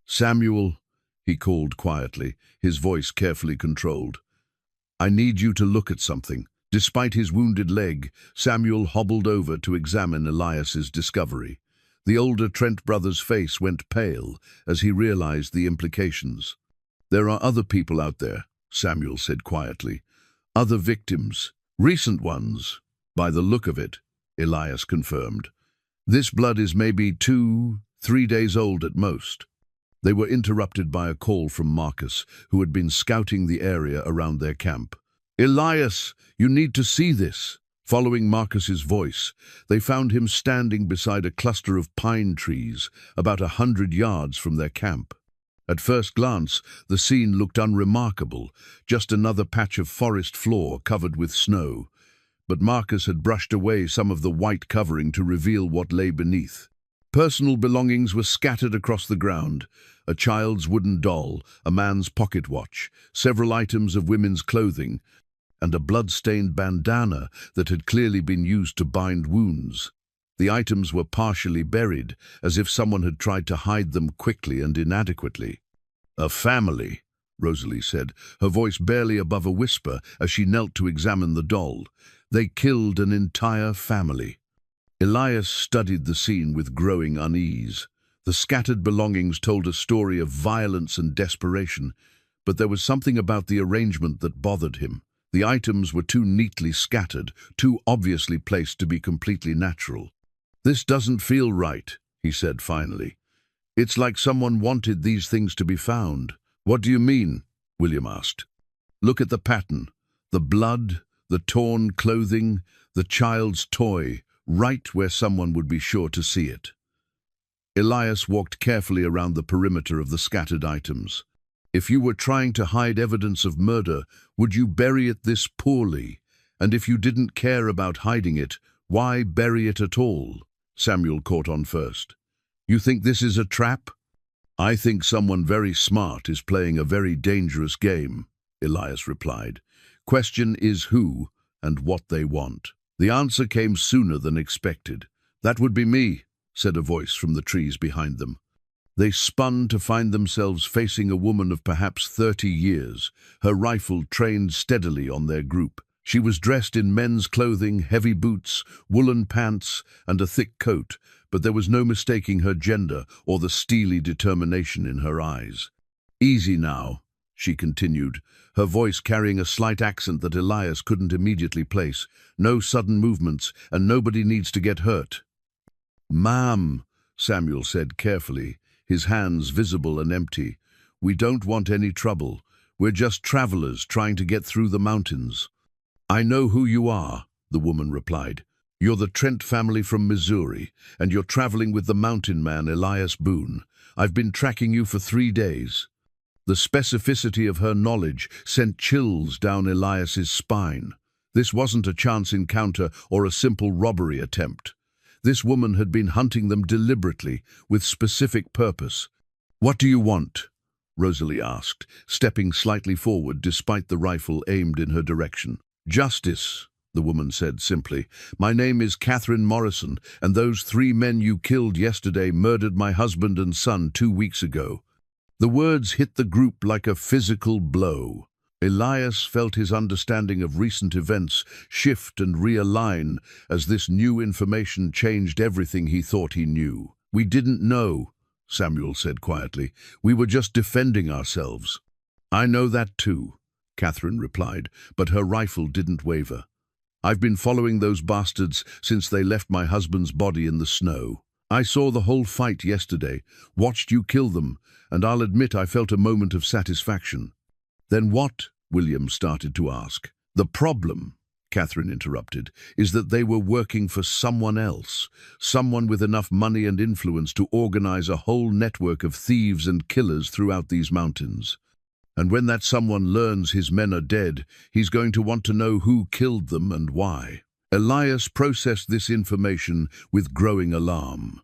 S1: "Samuel," he called quietly, his voice carefully controlled. "I need you to look at something." Despite his wounded leg, Samuel hobbled over to examine Elias's discovery. The older Trent brother's face went pale as he realized the implications. "There are other people out there," Samuel said quietly. "Other victims. Recent ones, by the look of it," Elias confirmed. "This blood is maybe 2-3 days old at most." They were interrupted by a call from Marcus, who had been scouting the area around their camp. "Elias, you need to see this." Following Marcus's voice, they found him standing beside a cluster of pine trees about 100 yards from their camp. At first glance, the scene looked unremarkable, just another patch of forest floor covered with snow. But Marcus had brushed away some of the white covering to reveal what lay beneath. Personal belongings were scattered across the ground: a child's wooden doll, a man's pocket watch, several items of women's clothing, and a blood-stained bandana that had clearly been used to bind wounds. The items were partially buried, as if someone had tried to hide them quickly and inadequately. "A family," Rosalie said, her voice barely above a whisper as she knelt to examine the doll. "They killed an entire family." Elias studied the scene with growing unease. The scattered belongings told a story of violence and desperation, but there was something about the arrangement that bothered him. The items were too neatly scattered, too obviously placed to be completely natural. "This doesn't feel right," he said finally. "It's like someone wanted these things to be found." "What do you mean?" William asked. "Look at the pattern. The blood, the torn clothing, the child's toy, right where someone would be sure to see it." Elias walked carefully around the perimeter of the scattered items. "If you were trying to hide evidence of murder, would you bury it this poorly? And if you didn't care about hiding it, why bury it at all?" Samuel caught on first. "You think this is a trap?" "I think someone very smart is playing a very dangerous game," Elias replied. "Question is who and what they want." The answer came sooner than expected. "That would be me," said a voice from the trees behind them. They spun to find themselves facing a woman of perhaps 30 years, her rifle trained steadily on their group. She was dressed in men's clothing, heavy boots, woolen pants, and a thick coat, but there was no mistaking her gender or the steely determination in her eyes. "Easy now," she continued, her voice carrying a slight accent that Elias couldn't immediately place. "No sudden movements, and nobody needs to get hurt." "Ma'am," Samuel said carefully, his hands visible and empty, "we don't want any trouble. We're just travelers trying to get through the mountains." "I know who you are," the woman replied. "You're the Trent family from Missouri, and you're traveling with the mountain man Elias Boone. I've been tracking you for 3 days." The specificity of her knowledge sent chills down Elias's spine. This wasn't a chance encounter or a simple robbery attempt. This woman had been hunting them deliberately, with specific purpose. "What do you want?" Rosalie asked, stepping slightly forward despite the rifle aimed in her direction. "Justice," the woman said simply. "My name is Catherine Morrison, and those 3 men you killed yesterday murdered my husband and son 2 weeks ago." The words hit the group like a physical blow. Elias felt his understanding of recent events shift and realign as this new information changed everything he thought he knew. "We didn't know," Samuel said quietly. "We were just defending ourselves." "I know that too," Catherine replied, but her rifle didn't waver. "I've been following those bastards since they left my husband's body in the snow. I saw the whole fight yesterday, watched you kill them, and I'll admit I felt a moment of satisfaction." "Then what?" William started to ask. "The problem," Catherine interrupted, "is that they were working for someone else, someone with enough money and influence to organize a whole network of thieves and killers throughout these mountains. And when that someone learns his men are dead, he's going to want to know who killed them and why." Elias processed this information with growing alarm.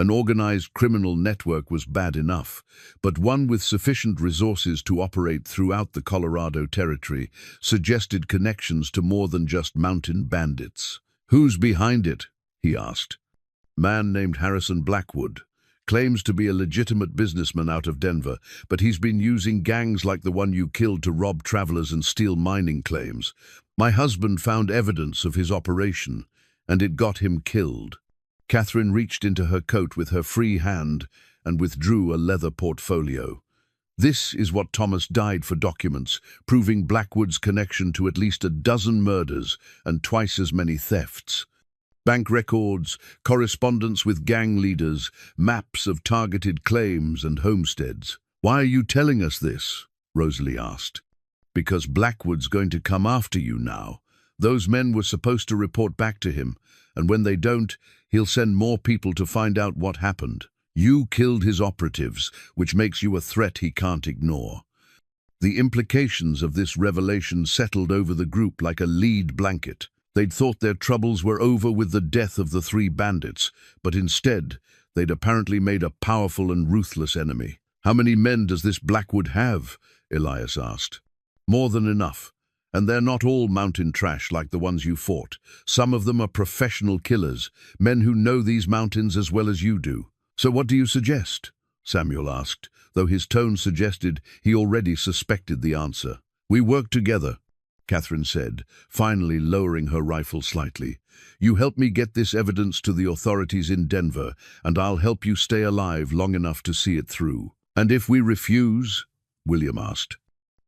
S1: An organized criminal network was bad enough, but one with sufficient resources to operate throughout the Colorado Territory suggested connections to more than just mountain bandits. "Who's behind it?" he asked. "Man named Harrison Blackwood. Claims to be a legitimate businessman out of Denver, but he's been using gangs like the one you killed to rob travelers and steal mining claims. My husband found evidence of his operation, and it got him killed." Catherine reached into her coat with her free hand and withdrew a leather portfolio. "This is what Thomas died for documents, proving Blackwood's connection to at least a dozen murders and twice as many thefts. Bank records, correspondence with gang leaders, maps of targeted claims and homesteads." "Why are you telling us this?" Rosalie asked. "Because Blackwood's going to come after you now. Those men were supposed to report back to him, and when they don't, he'll send more people to find out what happened. You killed his operatives, which makes you a threat he can't ignore." The implications of this revelation settled over the group like a lead blanket. They'd thought their troubles were over with the death of the 3 bandits, but instead, they'd apparently made a powerful and ruthless enemy. "How many men does this Blackwood have?" Elias asked. "More than enough. And they're not all mountain trash like the ones you fought. Some of them are professional killers, men who know these mountains as well as you do." "So what do you suggest?" Samuel asked, though his tone suggested he already suspected the answer. "We work together," Catherine said, finally lowering her rifle slightly. "You help me get this evidence to the authorities in Denver, and I'll help you stay alive long enough to see it through." "And if we refuse?" William asked.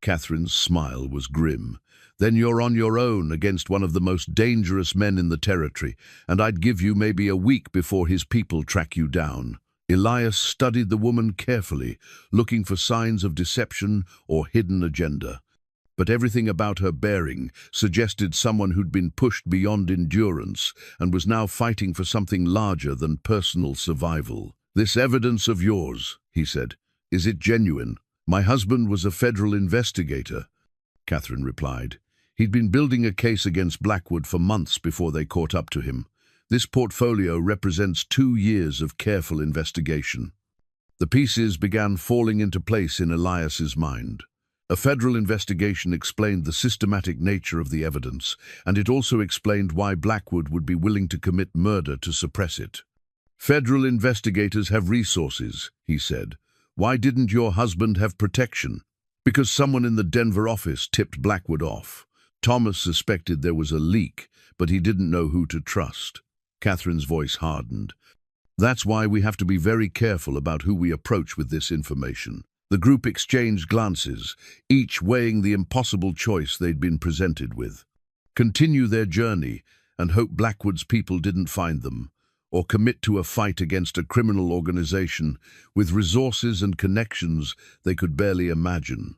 S1: Catherine's smile was grim. Then you're on your own against one of the most dangerous men in the territory, and I'd give you maybe a week before his people track you down. Elias studied the woman carefully, looking for signs of deception or hidden agenda. But everything about her bearing suggested someone who'd been pushed beyond endurance and was now fighting for something larger than personal survival. "This evidence of yours," he said, "is it genuine?" "My husband was a federal investigator," Catherine replied. "He'd been building a case against Blackwood for months before they caught up to him. This portfolio represents 2 years of careful investigation." The pieces began falling into place in Elias's mind. A federal investigation explained the systematic nature of the evidence, and it also explained why Blackwood would be willing to commit murder to suppress it. "Federal investigators have resources," he said. "Why didn't your husband have protection?" "Because someone in the Denver office tipped Blackwood off. Thomas suspected there was a leak, but he didn't know who to trust." Catherine's voice hardened. "That's why we have to be very careful about who we approach with this information." The group exchanged glances, each weighing the impossible choice they'd been presented with. Continue their journey and hope Blackwood's people didn't find them, or commit to a fight against a criminal organization with resources and connections they could barely imagine.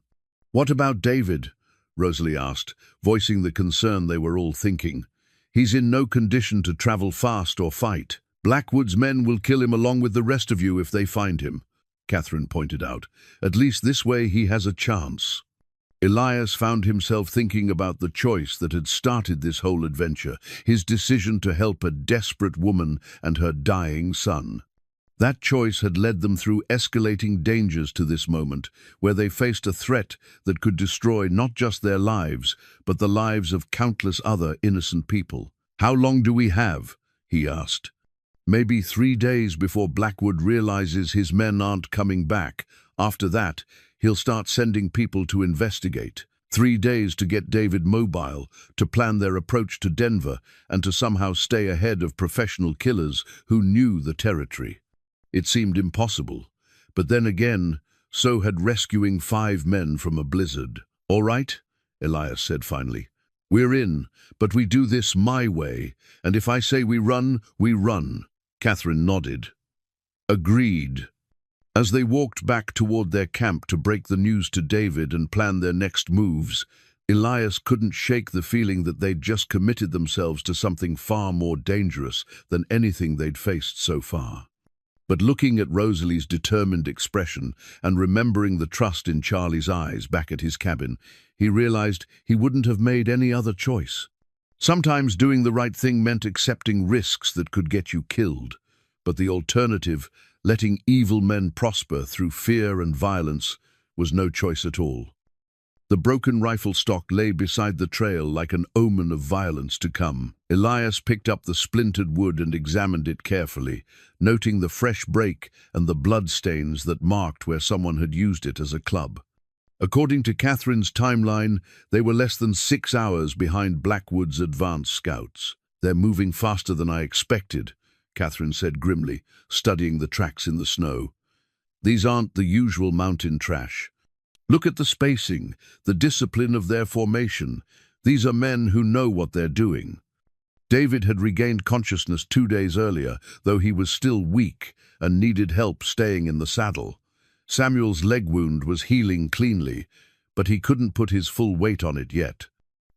S1: "What about David?" Rosalie asked, voicing the concern they were all thinking. "He's in no condition to travel fast or fight. Blackwood's men will kill him along with the rest of you if they find him," Catherine pointed out. "At least this way he has a chance." Elias found himself thinking about the choice that had started this whole adventure, his decision to help a desperate woman and her dying son. That choice had led them through escalating dangers to this moment, where they faced a threat that could destroy not just their lives, but the lives of countless other innocent people. "How long do we have?" he asked. "Maybe 3 days before Blackwood realizes his men aren't coming back. After that, he'll start sending people to investigate. 3 days to get David mobile, to plan their approach to Denver, and to somehow stay ahead of professional killers who knew the territory." It seemed impossible, but then again, so had rescuing 5 men from a blizzard. "All right," Elias said finally. "We're in, but we do this my way, and if I say we run, we run." Catherine nodded. "Agreed." As they walked back toward their camp to break the news to David and plan their next moves, Elias couldn't shake the feeling that they'd just committed themselves to something far more dangerous than anything they'd faced so far. But looking at Rosalie's determined expression and remembering the trust in Charlie's eyes back at his cabin, he realized he wouldn't have made any other choice. Sometimes doing the right thing meant accepting risks that could get you killed, but the alternative, letting evil men prosper through fear and violence, was no choice at all. The broken rifle stock lay beside the trail like an omen of violence to come. Elias picked up the splintered wood and examined it carefully, noting the fresh break and the blood stains that marked where someone had used it as a club. According to Catherine's timeline, they were less than 6 hours behind Blackwood's advance scouts. "They're moving faster than I expected," Catherine said grimly, studying the tracks in the snow. "These aren't the usual mountain trash. Look at the spacing, the discipline of their formation. These are men who know what they're doing." David had regained consciousness 2 days earlier, though he was still weak and needed help staying in the saddle. Samuel's leg wound was healing cleanly, but he couldn't put his full weight on it yet.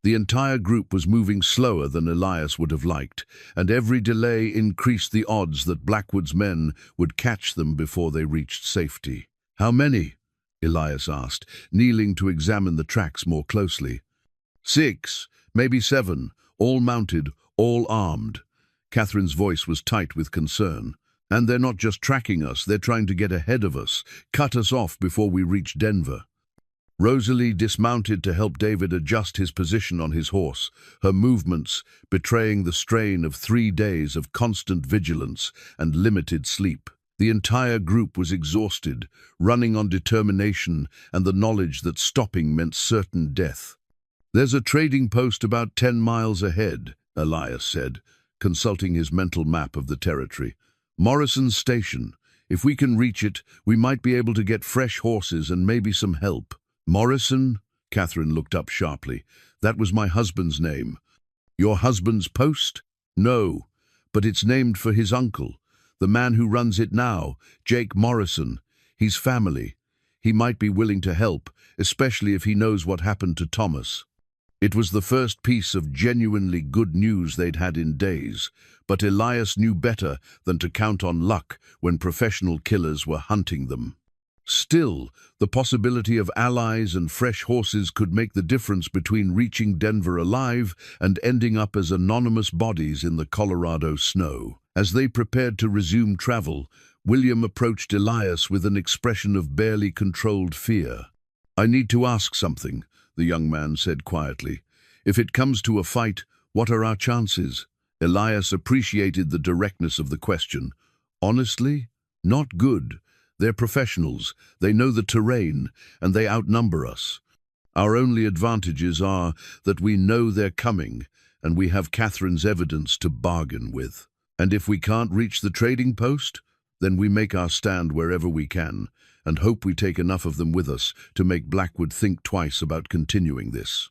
S1: The entire group was moving slower than Elias would have liked, and every delay increased the odds that Blackwood's men would catch them before they reached safety. "How many?" Elias asked, kneeling to examine the tracks more closely. 6, maybe 7, all mounted, all armed. Catherine's voice was tight with concern. "And they're not just tracking us, they're trying to get ahead of us, cut us off before we reach Denver." Rosalie dismounted to help David adjust his position on his horse, her movements betraying the strain of 3 days of constant vigilance and limited sleep. The entire group was exhausted, running on determination and the knowledge that stopping meant certain death. "There's a trading post about 10 miles ahead," Elias said, consulting his mental map of the territory. "Morrison's station. If we can reach it, we might be able to get fresh horses and maybe some help." "Morrison?" Catherine looked up sharply. That was my husband's name. Your husband's post? No, but it's named for his uncle, the man who runs it now, Jake Morrison. He's family. He might be willing to help, especially if he knows what happened to Thomas. It was the first piece of genuinely good news they'd had in days, but Elias knew better than to count on luck when professional killers were hunting them. Still, the possibility of allies and fresh horses could make the difference between reaching Denver alive and ending up as anonymous bodies in the Colorado snow. As they prepared to resume travel, William approached Elias with an expression of barely controlled fear. "I need to ask something," the young man said quietly. "If it comes to a fight, what are our chances?" Elias appreciated the directness of the question. "Honestly, not good. They're professionals, they know the terrain, and they outnumber us. Our only advantages are that we know they're coming, and we have Catherine's evidence to bargain with. And if we can't reach the trading post, then we make our stand wherever we can, and hope we take enough of them with us to make Blackwood think twice about continuing this."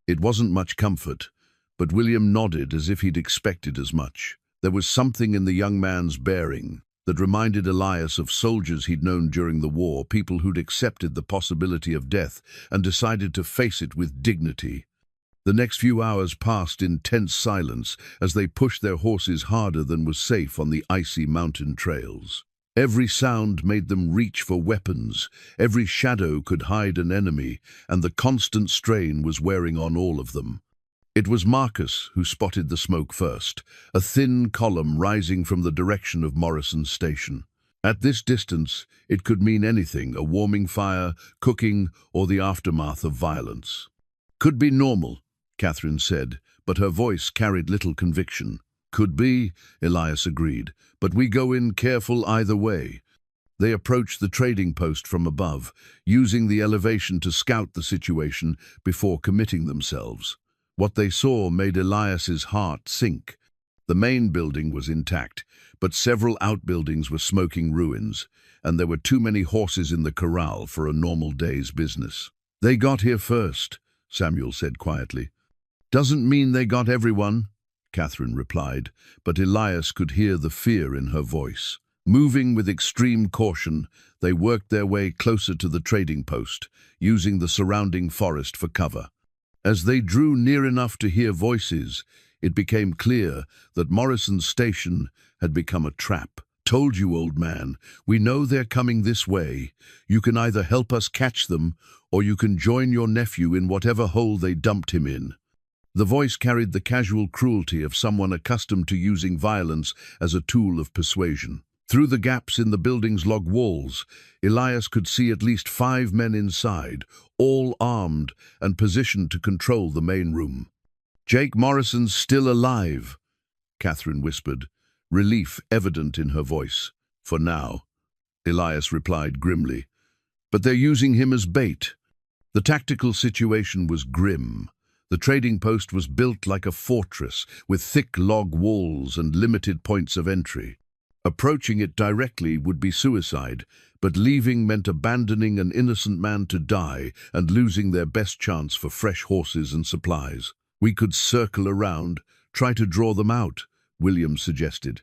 S1: It wasn't much comfort, but William nodded as if he'd expected as much. There was something in the young man's bearing that reminded Elias of soldiers he'd known during the war, people who'd accepted the possibility of death and decided to face it with dignity. The next few hours passed in tense silence as they pushed their horses harder than was safe on the icy mountain trails. Every sound made them reach for weapons, every shadow could hide an enemy, and the constant strain was wearing on all of them. It was Marcus who spotted the smoke first, a thin column rising from the direction of Morrison's station. At this distance, it could mean anything, a warming fire, cooking, or the aftermath of violence. "Could be normal," Catherine said, but her voice carried little conviction. "Could be," Elias agreed, "but we go in careful either way." They approached the trading post from above, using the elevation to scout the situation before committing themselves. What they saw made Elias's heart sink. The main building was intact, but several outbuildings were smoking ruins, and there were too many horses in the corral for a normal day's business. "They got here first," Samuel said quietly. "Doesn't mean they got everyone," Catherine replied, but Elias could hear the fear in her voice. Moving with extreme caution, they worked their way closer to the trading post, using the surrounding forest for cover. As they drew near enough to hear voices, it became clear that Morrison's station had become a trap. "Told you, old man, we know they're coming this way. You can either help us catch them, or you can join your nephew in whatever hole they dumped him in." The voice carried the casual cruelty of someone accustomed to using violence as a tool of persuasion. Through the gaps in the building's log walls, Elias could see at least 5 men inside, all armed and positioned to control the main room. "Jake Morrison's still alive," Catherine whispered, relief evident in her voice. "For now," Elias replied grimly. "But they're using him as bait." The tactical situation was grim. The trading post was built like a fortress, with thick log walls and limited points of entry. Approaching it directly would be suicide, but leaving meant abandoning an innocent man to die and losing their best chance for fresh horses and supplies. "We could circle around, try to draw them out," William suggested.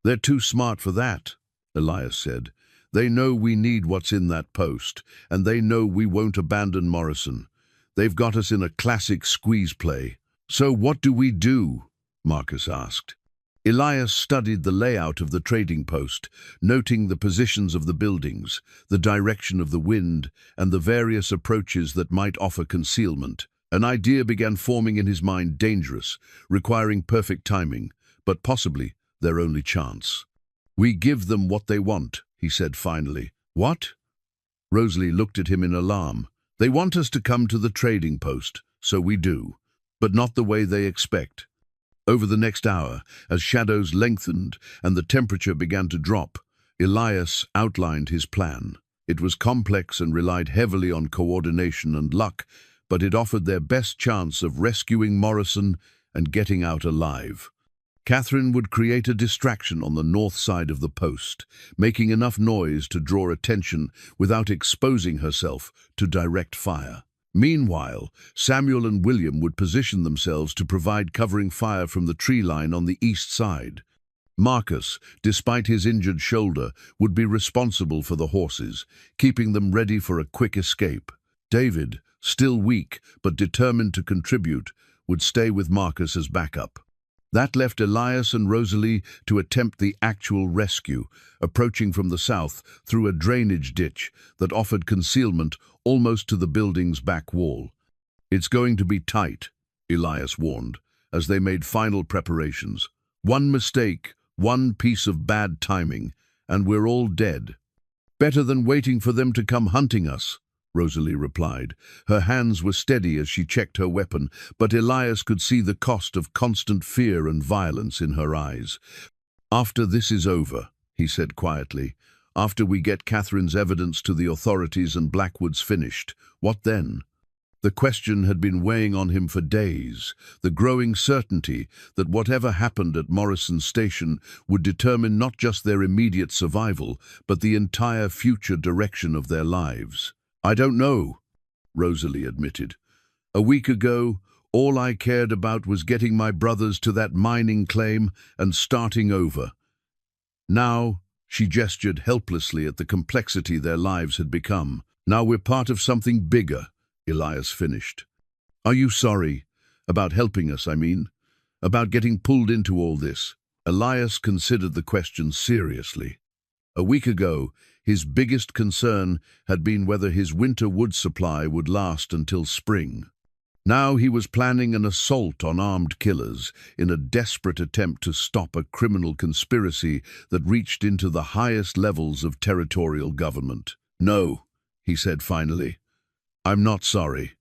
S1: "They're too smart for that," Elias said. "They know we need what's in that post, and they know we won't abandon Morrison. They've got us in a classic squeeze play." "So what do we do?" Marcus asked. Elias studied the layout of the trading post, noting the positions of the buildings, the direction of the wind, and the various approaches that might offer concealment. An idea began forming in his mind, dangerous, requiring perfect timing, but possibly their only chance. "We give them what they want," he said finally. "What?" Rosalie looked at him in alarm. "They want us to come to the trading post, so we do, but not the way they expect." Over the next hour, as shadows lengthened and the temperature began to drop, Elias outlined his plan. It was complex and relied heavily on coordination and luck, but it offered their best chance of rescuing Morrison and getting out alive. Catherine would create a distraction on the north side of the post, making enough noise to draw attention without exposing herself to direct fire. Meanwhile, Samuel and William would position themselves to provide covering fire from the tree line on the east side. Marcus, despite his injured shoulder, would be responsible for the horses, keeping them ready for a quick escape. David, still weak but determined to contribute, would stay with Marcus as backup. That left Elias and Rosalie to attempt the actual rescue, approaching from the south through a drainage ditch that offered concealment almost to the building's back wall. "It's going to be tight," Elias warned, as they made final preparations. "One mistake, one piece of bad timing, and we're all dead." "Better than waiting for them to come hunting us," Rosalie replied. Her hands were steady as she checked her weapon, but Elias could see the cost of constant fear and violence in her eyes. "After this is over," he said quietly, "after we get Catherine's evidence to the authorities and Blackwood's finished, what then?" The question had been weighing on him for days, the growing certainty that whatever happened at Morrison Station would determine not just their immediate survival, but the entire future direction of their lives. "I don't know," Rosalie admitted. "A week ago, all I cared about was getting my brothers to that mining claim and starting over. Now," she gestured helplessly at the complexity their lives had become, "now we're part of something bigger," Elias finished. "Are you sorry? About helping us, I mean. About getting pulled into all this?" Elias considered the question seriously. A week ago, his biggest concern had been whether his winter wood supply would last until spring. Now he was planning an assault on armed killers in a desperate attempt to stop a criminal conspiracy that reached into the highest levels of territorial government. "No," he said finally. "I'm not sorry."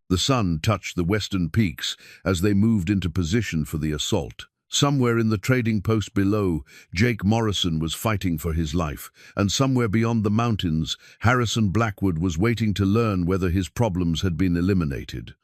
S1: The sun touched the western peaks as they moved into position for the assault. Somewhere in the trading post below, Jake Morrison was fighting for his life, and somewhere beyond the mountains, Harrison Blackwood was waiting to learn whether his problems had been eliminated.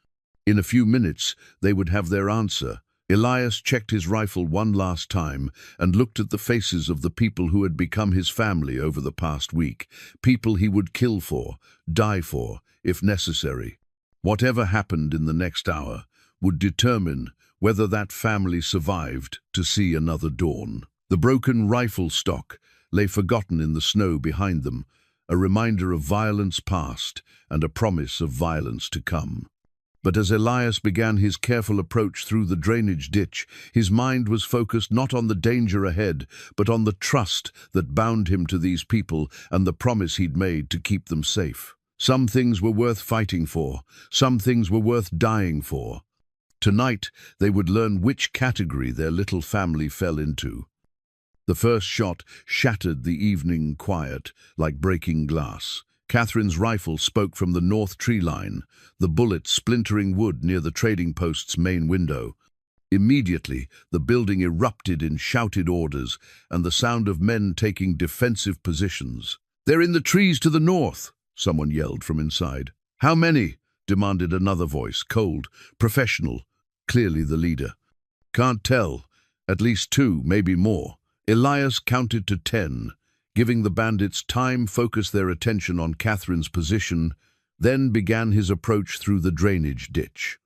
S1: In a few minutes, they would have their answer. Elias checked his rifle one last time and looked at the faces of the people who had become his family over the past week, people he would kill for, die for, if necessary. Whatever happened in the next hour would determine whether that family survived to see another dawn. The broken rifle stock lay forgotten in the snow behind them, a reminder of violence past and a promise of violence to come. But as Elias began his careful approach through the drainage ditch, his mind was focused not on the danger ahead, but on the trust that bound him to these people and the promise he'd made to keep them safe. Some things were worth fighting for, some things were worth dying for. Tonight, they would learn which category their little family fell into. The first shot shattered the evening quiet like breaking glass. Catherine's rifle spoke from the north tree line, the bullet splintering wood near the trading post's main window. Immediately, the building erupted in shouted orders and the sound of men taking defensive positions. "They're in the trees to the north," someone yelled from inside. "How many?" demanded another voice, cold, professional, clearly the leader. "Can't tell. At least 2, maybe more." Elias counted to 10, giving the bandits time to focus their attention on Catherine's position, then began his approach through the drainage ditch.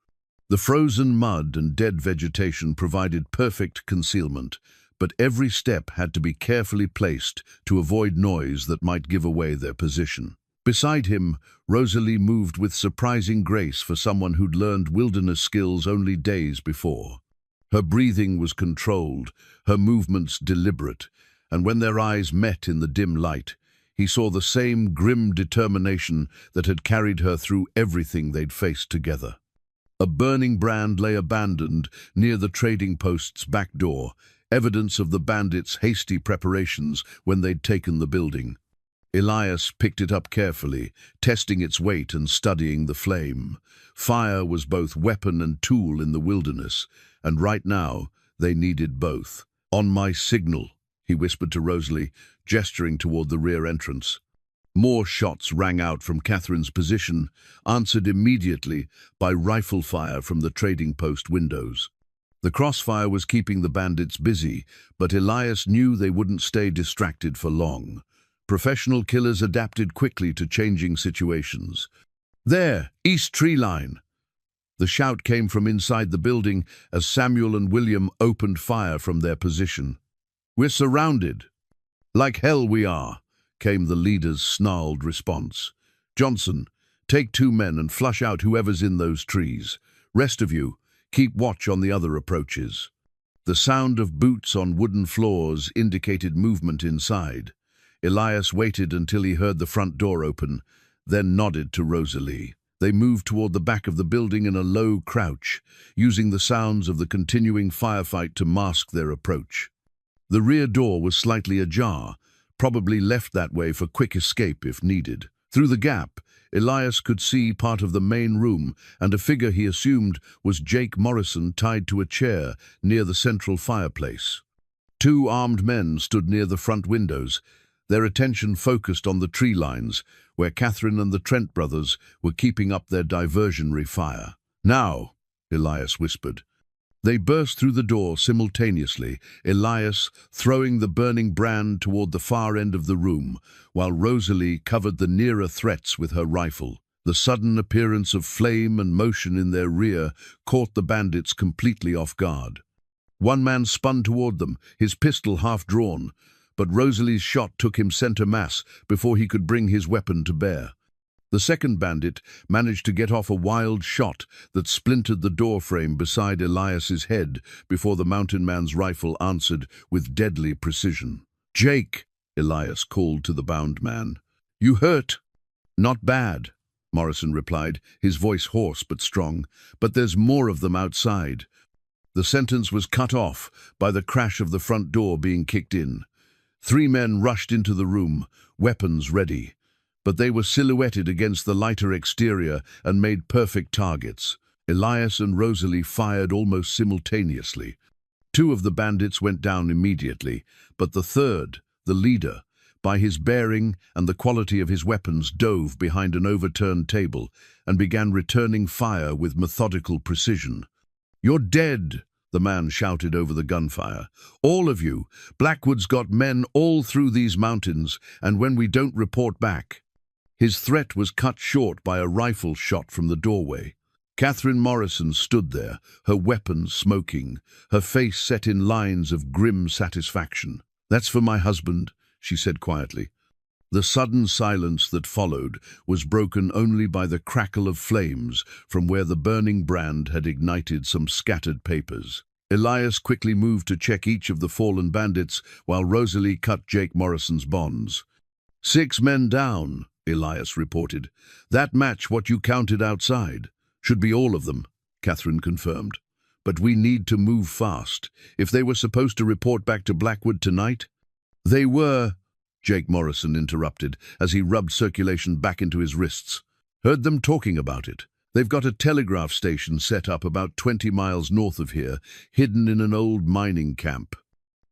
S1: The frozen mud and dead vegetation provided perfect concealment, but every step had to be carefully placed to avoid noise that might give away their position. Beside him, Rosalie moved with surprising grace for someone who'd learned wilderness skills only days before. Her breathing was controlled, her movements deliberate, and when their eyes met in the dim light, he saw the same grim determination that had carried her through everything they'd faced together. A burning brand lay abandoned near the trading post's back door, evidence of the bandits' hasty preparations when they'd taken the building. Elias picked it up carefully, testing its weight and studying the flame. Fire was both weapon and tool in the wilderness, and right now they needed both. "On my signal," he whispered to Rosalie, gesturing toward the rear entrance. More shots rang out from Catherine's position, answered immediately by rifle fire from the trading post windows. The crossfire was keeping the bandits busy, but Elias knew they wouldn't stay distracted for long. Professional killers adapted quickly to changing situations. There, east tree line. The shout came from inside the building as Samuel and William opened fire from their position. We're surrounded. Like hell we are, came the leader's snarled response. Johnson, take 2 men and flush out whoever's in those trees. Rest of you, keep watch on the other approaches. The sound of boots on wooden floors indicated movement inside. Elias waited until he heard the front door open, then nodded to Rosalie. They moved toward the back of the building in a low crouch, using the sounds of the continuing firefight to mask their approach. The rear door was slightly ajar, probably left that way for quick escape if needed. Through the gap, Elias could see part of the main room and a figure he assumed was Jake Morrison tied to a chair near the central fireplace. 2 armed men stood near the front windows, their attention focused on the tree lines, where Catherine and the Trent brothers were keeping up their diversionary fire. "Now," Elias whispered. They burst through the door simultaneously, Elias throwing the burning brand toward the far end of the room, while Rosalie covered the nearer threats with her rifle. The sudden appearance of flame and motion in their rear caught the bandits completely off guard. One man spun toward them, his pistol half drawn, but Rosalie's shot took him center mass before he could bring his weapon to bear. The second bandit managed to get off a wild shot that splintered the door frame beside Elias's head before the mountain man's rifle answered with deadly precision. "Jake," Elias called to the bound man. "You hurt?" "Not bad," Morrison replied, his voice hoarse but strong, "but there's more of them outside." The sentence was cut off by the crash of the front door being kicked in. 3 men rushed into the room, weapons ready, but they were silhouetted against the lighter exterior and made perfect targets. Elias and Rosalie fired almost simultaneously. 2 of the bandits went down immediately, but the third, the leader, by his bearing and the quality of his weapons, dove behind an overturned table and began returning fire with methodical precision. "You're dead," the man shouted over the gunfire. "All of you. Blackwood's got men all through these mountains, and when we don't report back." His threat was cut short by a rifle shot from the doorway. Catherine Morrison stood there, her weapon smoking, her face set in lines of grim satisfaction. "That's for my husband," she said quietly. The sudden silence that followed was broken only by the crackle of flames from where the burning brand had ignited some scattered papers. Elias quickly moved to check each of the fallen bandits while Rosalie cut Jake Morrison's bonds. 6 men down, Elias reported. "That match what you counted outside." "Should be all of them," Catherine confirmed. "But we need to move fast. If they were supposed to report back to Blackwood tonight—" "They were," Jake Morrison interrupted as he rubbed circulation back into his wrists. "Heard them talking about it. They've got a telegraph station set up about 20 miles north of here, hidden in an old mining camp.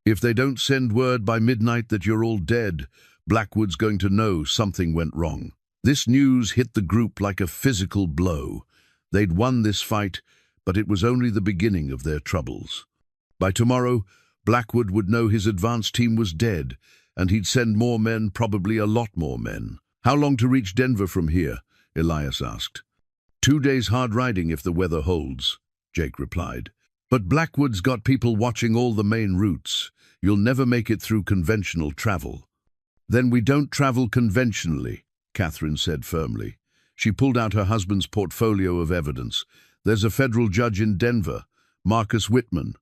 S1: If they don't send word by midnight that you're all dead, Blackwood's going to know something went wrong." This news hit the group like a physical blow. They'd won this fight, but it was only the beginning of their troubles. By tomorrow, Blackwood would know his advance team was dead, and he'd send more men, probably a lot more men. "How long to reach Denver from here?" Elias asked. 2 days hard riding if the weather holds," Jake replied. "But Blackwood's got people watching all the main routes. You'll never make it through conventional travel." "Then we don't travel conventionally," Catherine said firmly. She pulled out her husband's portfolio of evidence. "There's a federal judge in Denver, Marcus Whitman.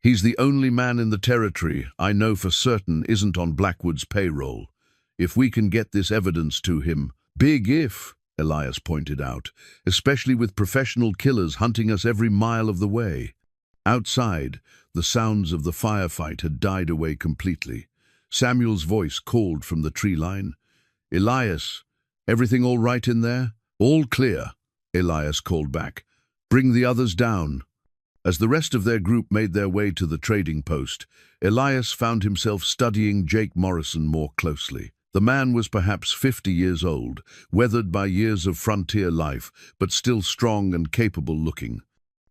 S1: He's the only man in the territory I know for certain isn't on Blackwood's payroll. If we can get this evidence to him—" "Big if," Elias pointed out, "especially with professional killers hunting us every mile of the way." Outside, the sounds of the firefight had died away completely. Samuel's voice called from the tree line. "Elias, everything all right in there?" "All clear," Elias called back. "Bring the others down." As the rest of their group made their way to the trading post, Elias found himself studying Jake Morrison more closely. The man was perhaps 50 years old, weathered by years of frontier life, but still strong and capable looking.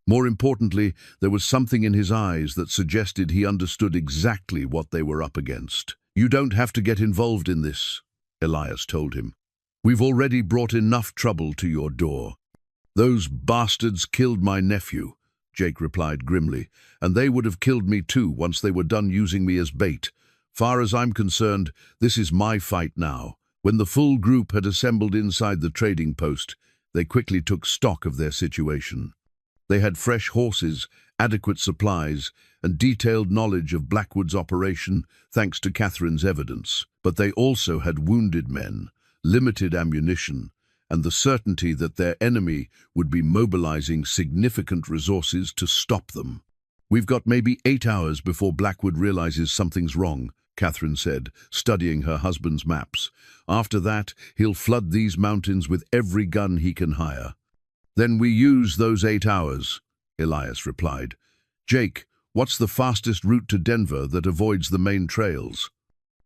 S1: More importantly, there was something in his eyes that suggested he understood exactly what they were up against. "You don't have to get involved in this," Elias told him. We've already brought enough trouble to your door. Those bastards killed my nephew, Jake replied grimly, and they would have killed me too once they were done using me as bait. Far as I'm concerned, this is my fight now. When the full group had assembled inside the trading post, they quickly took stock of their situation. They had fresh horses, adequate supplies, and detailed knowledge of Blackwood's operation, thanks to Catherine's evidence. But they also had wounded men, limited ammunition, and the certainty that their enemy would be mobilizing significant resources to stop them. We've got maybe 8 hours before Blackwood realizes something's wrong, Catherine said, studying her husband's maps. After that, he'll flood these mountains with every gun he can hire. Then we use those 8 hours, Elias replied. Jake, what's the fastest route to Denver that avoids the main trails?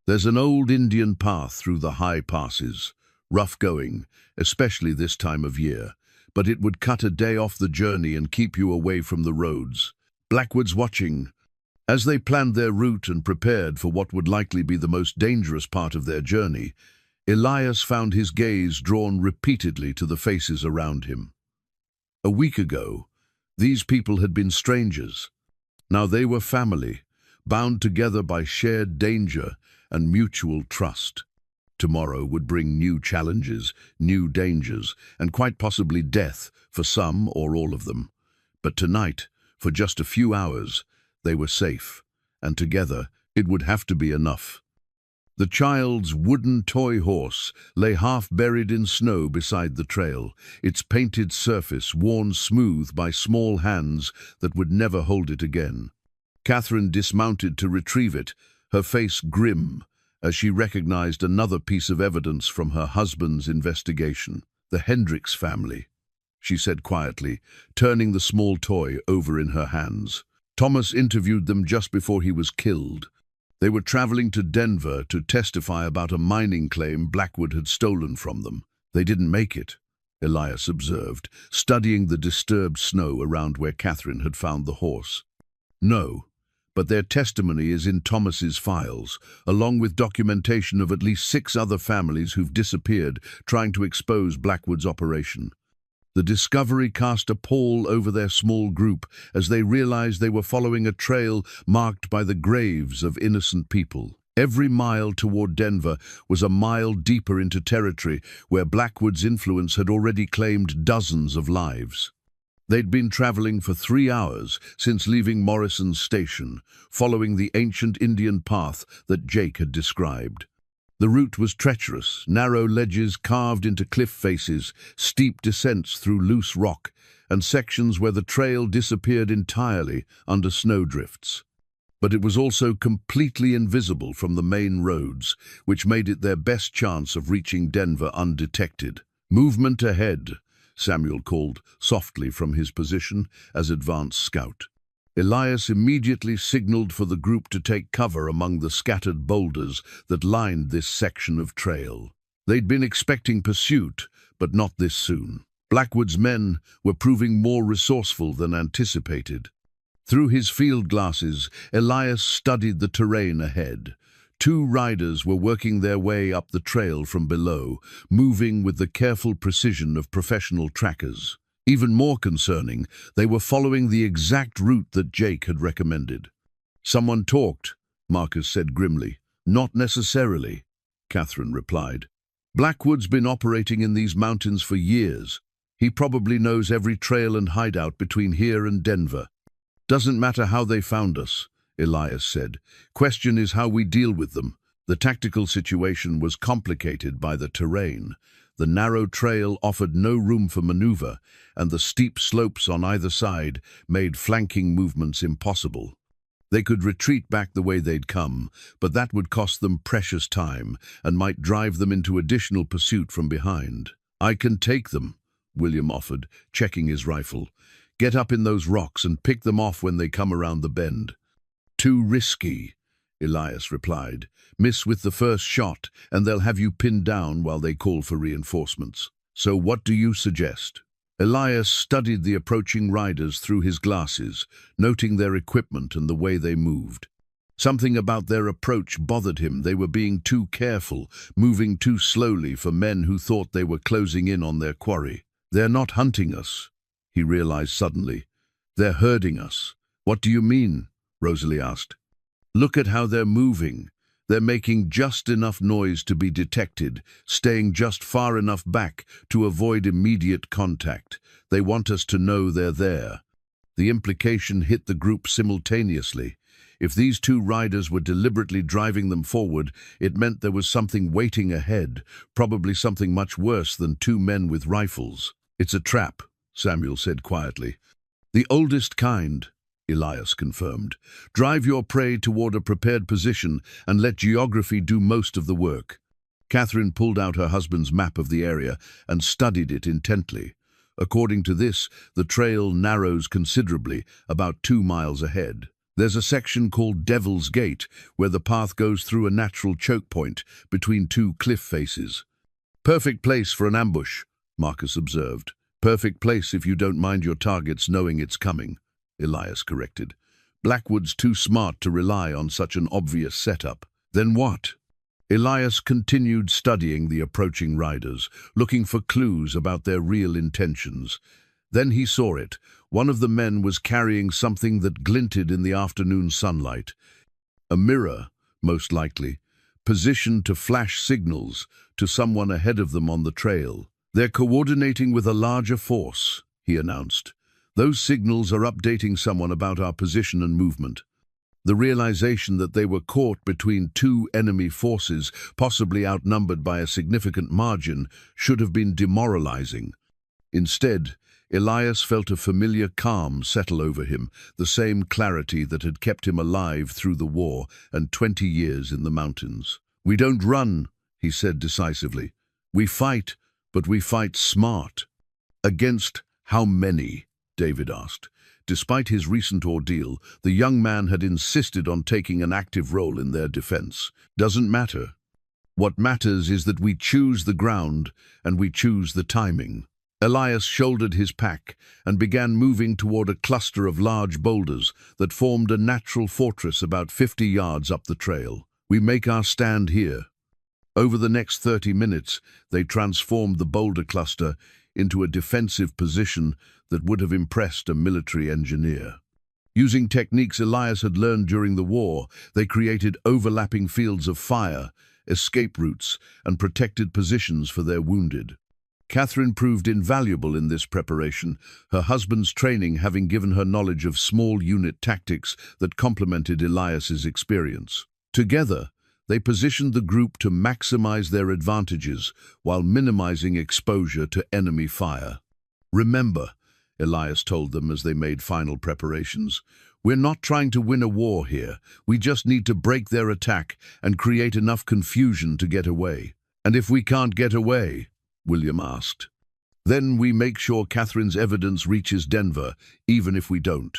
S1: There's an old Indian path through the high passes. Rough going, especially this time of year, but it would cut a day off the journey and keep you away from the roads. Blackwood's watching. As they planned their route and prepared for what would likely be the most dangerous part of their journey, Elias found his gaze drawn repeatedly to the faces around him. A week ago, these people had been strangers. Now they were family, bound together by shared danger and mutual trust. Tomorrow would bring new challenges, new dangers, and quite possibly death for some or all of them. But tonight, for just a few hours, they were safe, and together it would have to be enough. The child's wooden toy horse lay half buried in snow beside the trail, its painted surface worn smooth by small hands that would never hold it again. Catherine dismounted to retrieve it, her face grim, as she recognized another piece of evidence from her husband's investigation. The Hendricks family, she said quietly, turning the small toy over in her hands. Thomas interviewed them just before he was killed. They were traveling to Denver to testify about a mining claim Blackwood had stolen from them. They didn't make it, Elias observed, studying the disturbed snow around where Catherine had found the horse. No, but their testimony is in Thomas's files, along with documentation of at least 6 other families who've disappeared trying to expose Blackwood's operation. The discovery cast a pall over their small group as they realized they were following a trail marked by the graves of innocent people. Every mile toward Denver was a mile deeper into territory where Blackwood's influence had already claimed dozens of lives. They'd been traveling for 3 hours since leaving Morrison's station, following the ancient Indian path that Jake had described. The route was treacherous, narrow ledges carved into cliff faces, steep descents through loose rock, and sections where the trail disappeared entirely under snowdrifts. But it was also completely invisible from the main roads, which made it their best chance of reaching Denver undetected. "Movement ahead," Samuel called softly from his position as advance scout. Elias immediately signaled for the group to take cover among the scattered boulders that lined this section of trail. They'd been expecting pursuit, but not this soon. Blackwood's men were proving more resourceful than anticipated. Through his field glasses, Elias studied the terrain ahead. 2 riders were working their way up the trail from below, moving with the careful precision of professional trackers. Even more concerning, they were following the exact route that Jake had recommended. "Someone talked," Marcus said grimly. "Not necessarily," Catherine replied. "Blackwood's been operating in these mountains for years. He probably knows every trail and hideout between here and Denver. Doesn't matter how they found us," Elias said. "Question is how we deal with them." The tactical situation was complicated by the terrain. The narrow trail offered no room for maneuver, and the steep slopes on either side made flanking movements impossible. They could retreat back the way they'd come, but that would cost them precious time and might drive them into additional pursuit from behind. "I can take them," William offered, checking his rifle. "Get up in those rocks and pick them off when they come around the bend." "Too risky," Elias replied. "Miss with the first shot, and they'll have you pinned down while they call for reinforcements. So what do you suggest?" Elias studied the approaching riders through his glasses, noting their equipment and the way they moved. Something about their approach bothered him. They were being too careful, moving too slowly for men who thought they were closing in on their quarry. "They're not hunting us," he realized suddenly. "They're herding us." "What do you mean?" Rosalie asked. "Look at how they're moving. They're making just enough noise to be detected, staying just far enough back to avoid immediate contact. They want us to know they're there." The implication hit the group simultaneously. If these two riders were deliberately driving them forward, it meant there was something waiting ahead, probably something much worse than two men with rifles. "It's a trap," Samuel said quietly. "The oldest kind," Elias confirmed. "Drive your prey toward a prepared position and let geography do most of the work." Catherine pulled out her husband's map of the area and studied it intently. According to this, the trail narrows considerably, about 2 miles ahead. There's a section called Devil's Gate, where the path goes through a natural choke point between two cliff faces. "Perfect place for an ambush," Marcus observed. "Perfect place if you don't mind your targets knowing it's coming," Elias corrected. "Blackwood's too smart to rely on such an obvious setup." "Then what?" Elias continued studying the approaching riders, looking for clues about their real intentions. Then he saw it. One of the men was carrying something that glinted in the afternoon sunlight. A mirror, most likely, positioned to flash signals to someone ahead of them on the trail. "They're coordinating with a larger force," he announced. "Those signals are updating someone about our position and movement." The realization that they were caught between two enemy forces, possibly outnumbered by a significant margin, should have been demoralizing. Instead, Elias felt a familiar calm settle over him, the same clarity that had kept him alive through the war and 20 years in the mountains. "We don't run," he said decisively. "We fight, but we fight smart." "Against how many?" David asked. Despite his recent ordeal, the young man had insisted on taking an active role in their defense. "Doesn't matter. What matters is that we choose the ground and we choose the timing." Elias shouldered his pack and began moving toward a cluster of large boulders that formed a natural fortress about 50 yards up the trail. "We make our stand here." Over the next 30 minutes, they transformed the boulder cluster into a defensive position that would have impressed a military engineer. Using techniques Elias had learned during the war, they created overlapping fields of fire, escape routes, and protected positions for their wounded. Catherine proved invaluable in this preparation, her husband's training having given her knowledge of small unit tactics that complemented Elias's experience. Together, they positioned the group to maximize their advantages while minimizing exposure to enemy fire. "Remember," Elias told them as they made final preparations, "we're not trying to win a war here. We just need to break their attack and create enough confusion to get away." "And if we can't get away?" William asked. "Then we make sure Catherine's evidence reaches Denver, even if we don't."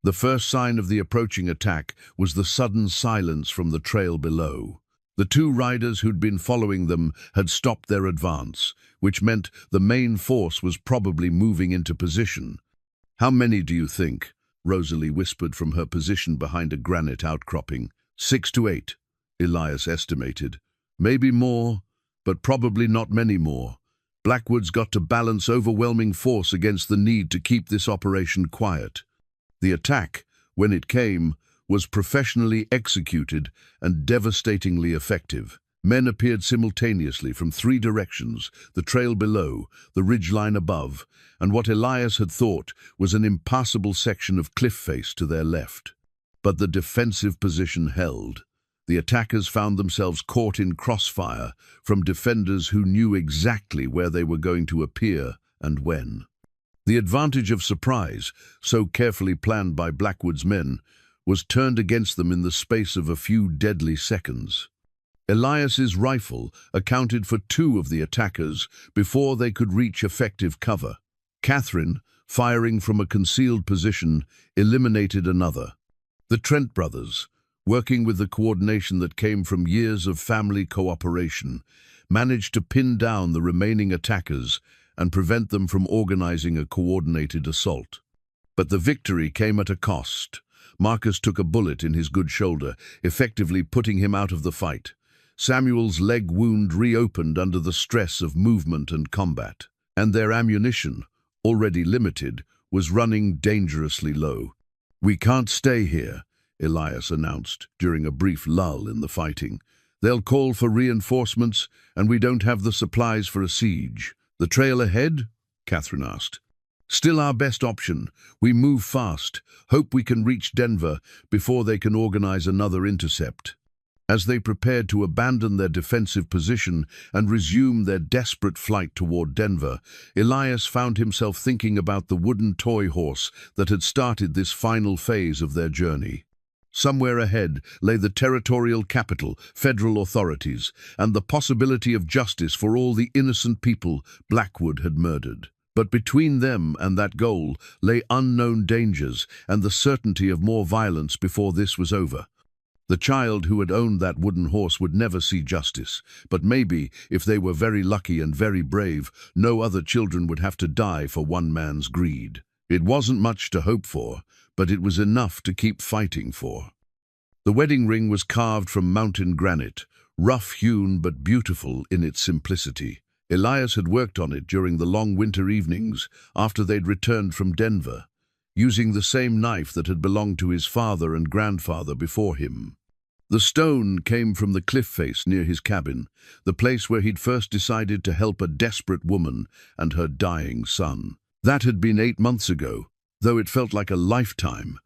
S1: The first sign of the approaching attack was the sudden silence from the trail below. The two riders who'd been following them had stopped their advance, which meant the main force was probably moving into position. "How many do you think?" Rosalie whispered from her position behind a granite outcropping. 6 to 8, Elias estimated. "Maybe more, but probably not many more. Blackwood's got to balance overwhelming force against the need to keep this operation quiet." The attack, when it came, was professionally executed and devastatingly effective. Men appeared simultaneously from 3 directions, the trail below, the ridgeline above, and what Elias had thought was an impassable section of cliff face to their left. But the defensive position held. The attackers found themselves caught in crossfire from defenders who knew exactly where they were going to appear and when. The advantage of surprise, so carefully planned by Blackwood's men, was turned against them in the space of a few deadly seconds. Elias's rifle accounted for 2 of the attackers before they could reach effective cover. Catherine, firing from a concealed position, eliminated another. The Trent brothers, working with the coordination that came from years of family cooperation, managed to pin down the remaining attackers and prevent them from organizing a coordinated assault. But the victory came at a cost. Marcus took a bullet in his good shoulder, effectively putting him out of the fight. Samuel's leg wound reopened under the stress of movement and combat, and their ammunition, already limited, was running dangerously low. "We can't stay here," Elias announced during a brief lull in the fighting. "They'll call for reinforcements, and we don't have the supplies for a siege." "The trail ahead?" Catherine asked. "Still our best option. We move fast, hope we can reach Denver before they can organize another intercept." As they prepared to abandon their defensive position and resume their desperate flight toward Denver, Elias found himself thinking about the wooden toy horse that had started this final phase of their journey. Somewhere ahead lay the territorial capital, federal authorities, and the possibility of justice for all the innocent people Blackwood had murdered. But between them and that goal lay unknown dangers and the certainty of more violence before this was over. The child who had owned that wooden horse would never see justice, but maybe, if they were very lucky and very brave, no other children would have to die for one man's greed. It wasn't much to hope for, but it was enough to keep fighting for. The wedding ring was carved from mountain granite, rough-hewn but beautiful in its simplicity. Elias had worked on it during the long winter evenings after they'd returned from Denver, using the same knife that had belonged to his father and grandfather before him. The stone came from the cliff face near his cabin, the place where he'd first decided to help a desperate woman and her dying son. That had been 8 months ago, though it felt like a lifetime.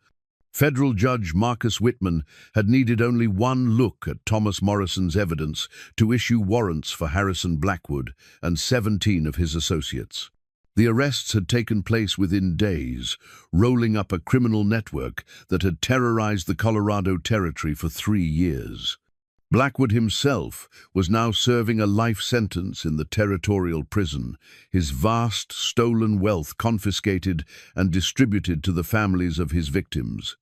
S1: Federal Judge Marcus Whitman had needed only one look at Thomas Morrison's evidence to issue warrants for Harrison Blackwood and 17 of his associates. The arrests had taken place within days, rolling up a criminal network that had terrorized the Colorado Territory for 3 years. Blackwood himself was now serving a life sentence in the territorial prison, his vast stolen wealth confiscated and distributed to the families of his victims.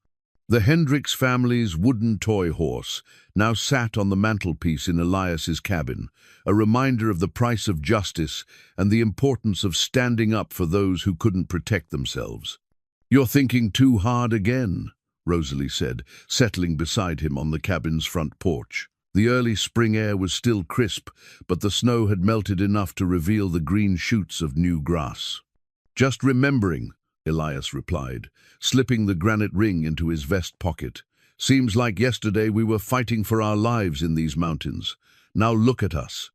S1: The Hendricks family's wooden toy horse now sat on the mantelpiece in Elias's cabin, a reminder of the price of justice and the importance of standing up for those who couldn't protect themselves. "You're thinking too hard again," Rosalie said, settling beside him on the cabin's front porch. The early spring air was still crisp, but the snow had melted enough to reveal the green shoots of new grass. "Just remembering," Elias replied, slipping the granite ring into his vest pocket. "Seems like yesterday we were fighting for our lives in these mountains. Now look at us."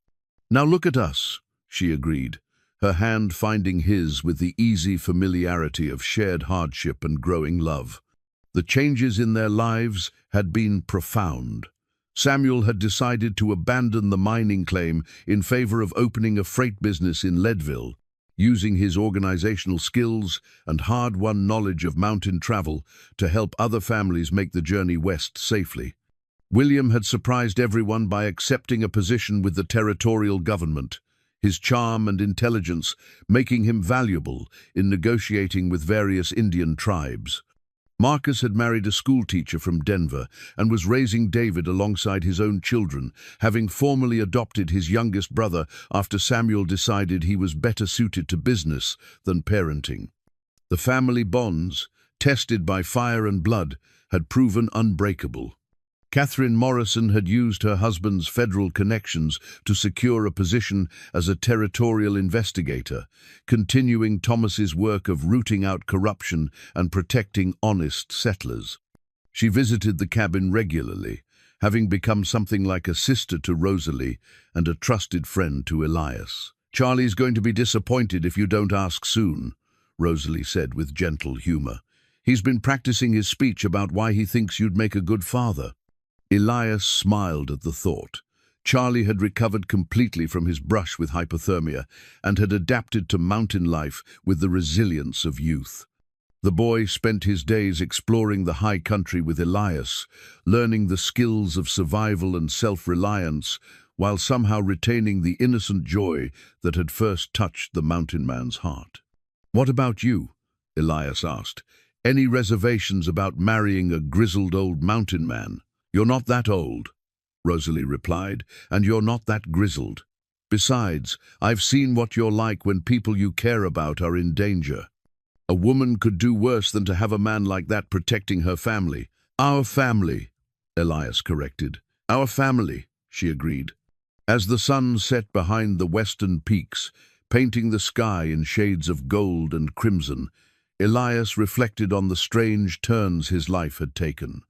S1: "Now look at us," she agreed, her hand finding his with the easy familiarity of shared hardship and growing love. The changes in their lives had been profound. Samuel had decided to abandon the mining claim in favor of opening a freight business in Leadville, using his organizational skills and hard-won knowledge of mountain travel to help other families make the journey west safely. William had surprised everyone by accepting a position with the territorial government, his charm and intelligence making him valuable in negotiating with various Indian tribes. Marcus had married a schoolteacher from Denver and was raising David alongside his own children, having formally adopted his youngest brother after Samuel decided he was better suited to business than parenting. The family bonds, tested by fire and blood, had proven unbreakable. Catherine Morrison had used her husband's federal connections to secure a position as a territorial investigator, continuing Thomas's work of rooting out corruption and protecting honest settlers. She visited the cabin regularly, having become something like a sister to Rosalie and a trusted friend to Elias. "Charlie's going to be disappointed if you don't ask soon," Rosalie said with gentle humor. "He's been practicing his speech about why he thinks you'd make a good father." Elias smiled at the thought. Charlie had recovered completely from his brush with hypothermia and had adapted to mountain life with the resilience of youth. The boy spent his days exploring the high country with Elias, learning the skills of survival and self-reliance, while somehow retaining the innocent joy that had first touched the mountain man's heart. "What about you?" Elias asked. "Any reservations about marrying a grizzled old mountain man?" "You're not that old," Rosalie replied, "and you're not that grizzled. Besides, I've seen what you're like when people you care about are in danger." A woman could do worse than to have a man like that protecting her family. Our family, Elias corrected. Our family, she agreed. As the sun set behind the western peaks, painting the sky in shades of gold and crimson, Elias reflected on the strange turns his life had taken.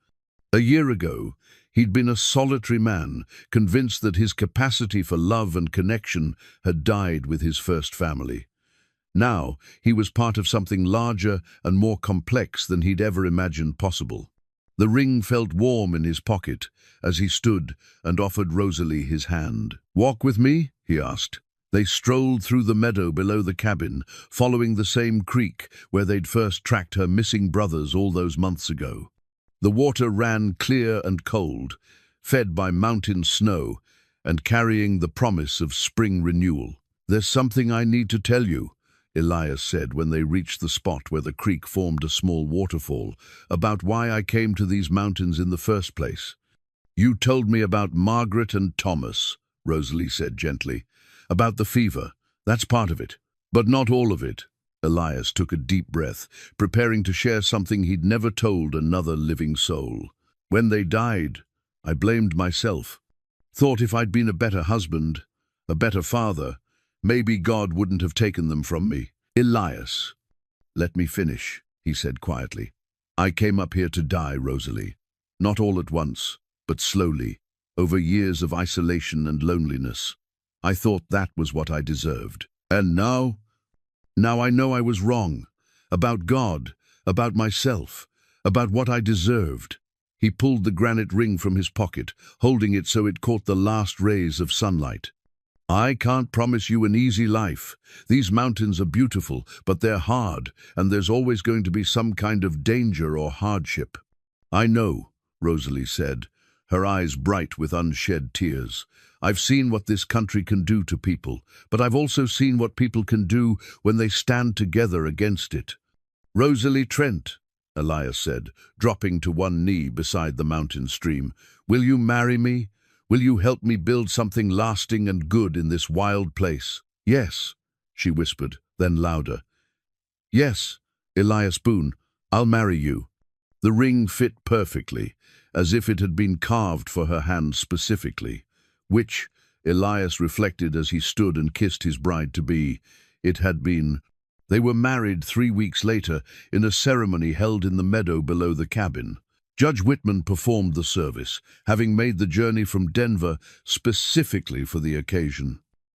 S1: A year ago, he'd been a solitary man, convinced that his capacity for love and connection had died with his first family. Now, he was part of something larger and more complex than he'd ever imagined possible. The ring felt warm in his pocket as he stood and offered Rosalie his hand. "Walk with me?" he asked. They strolled through the meadow below the cabin, following the same creek where they'd first tracked her missing brothers all those months ago. The water ran clear and cold, fed by mountain snow and carrying the promise of spring renewal. "There's something I need to tell you," Elias said when they reached the spot where the creek formed a small waterfall, "about why I came to these mountains in the first place." "You told me about Margaret and Thomas," Rosalie said gently. "About the fever. That's part of it. But not all of it." Elias took a deep breath, preparing to share something he'd never told another living soul. "When they died, I blamed myself. Thought if I'd been a better husband, a better father, maybe God wouldn't have taken them from me." "Elias, let me finish," he said quietly. "I came up here to die, Rosalie. Not all at once, but slowly, over years of isolation and loneliness. I thought that was what I deserved. And now I know I was wrong. About God, about myself, about what I deserved." He pulled the granite ring from his pocket, holding it so it caught the last rays of sunlight. "I can't promise you an easy life. These mountains are beautiful, but they're hard, and there's always going to be some kind of danger or hardship." "I know," Rosalie said, her eyes bright with unshed tears. "I've seen what this country can do to people, but I've also seen what people can do when they stand together against it." "Rosalie Trent," Elias said, dropping to one knee beside the mountain stream, "will you marry me? Will you help me build something lasting and good in this wild place?" "Yes," she whispered, then louder. "Yes, Elias Boone, I'll marry you." The ring fit perfectly, as if it had been carved for her hand specifically, which, Elias reflected as he stood and kissed his bride-to-be, it had been. They were married 3 weeks later in a ceremony held in the meadow below the cabin. Judge Whitman performed the service, having made the journey from Denver specifically for the occasion.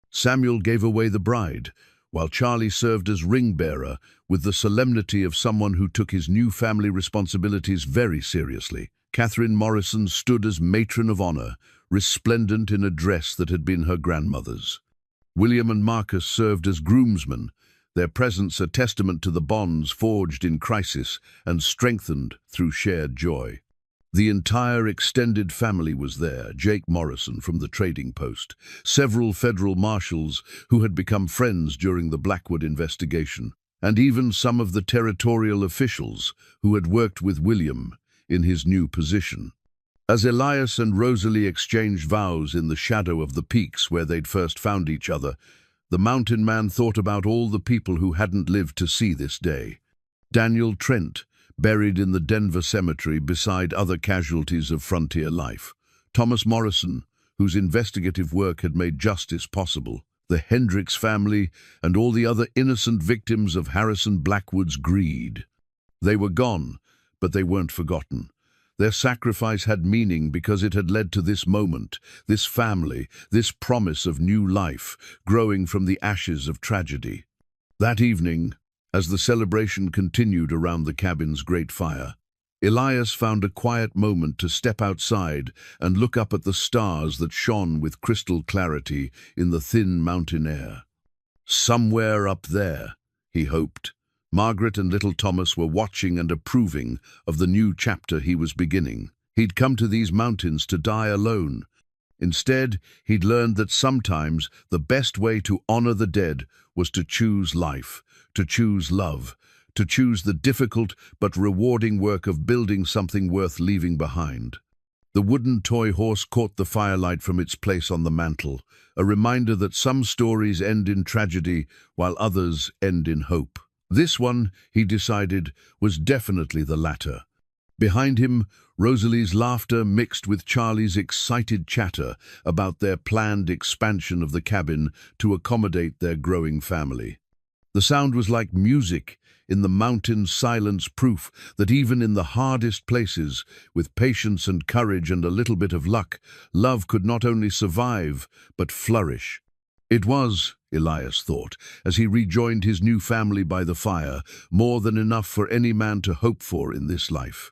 S1: Samuel gave away the bride, while Charlie served as ring-bearer with the solemnity of someone who took his new family responsibilities very seriously. Catherine Morrison stood as matron of honor, resplendent in a dress that had been her grandmother's. William and Marcus served as groomsmen, their presence a testament to the bonds forged in crisis and strengthened through shared joy. The entire extended family was there, Jake Morrison from the trading post, several federal marshals who had become friends during the Blackwood investigation, and even some of the territorial officials who had worked with William in his new position. As Elias and Rosalie exchanged vows in the shadow of the peaks where they'd first found each other, the mountain man thought about all the people who hadn't lived to see this day. Daniel Trent, buried in the Denver cemetery beside other casualties of frontier life. Thomas Morrison, whose investigative work had made justice possible. The Hendricks family, and all the other innocent victims of Harrison Blackwood's greed. They were gone, but they weren't forgotten. Their sacrifice had meaning because it had led to this moment, this family, this promise of new life, growing from the ashes of tragedy. That evening, as the celebration continued around the cabin's great fire, Elias found a quiet moment to step outside and look up at the stars that shone with crystal clarity in the thin mountain air. Somewhere up there, he hoped, Margaret and little Thomas were watching and approving of the new chapter he was beginning. He'd come to these mountains to die alone. Instead, he'd learned that sometimes the best way to honor the dead was to choose life, to choose love, to choose the difficult but rewarding work of building something worth leaving behind. The wooden toy horse caught the firelight from its place on the mantel, a reminder that some stories end in tragedy while others end in hope. This one, he decided, was definitely the latter. Behind him, Rosalie's laughter mixed with Charlie's excited chatter about their planned expansion of the cabin to accommodate their growing family. The sound was like music in the mountain silence, proof that even in the hardest places, with patience and courage and a little bit of luck, love could not only survive, but flourish. It was, Elias thought, as he rejoined his new family by the fire, more than enough for any man to hope for in this life.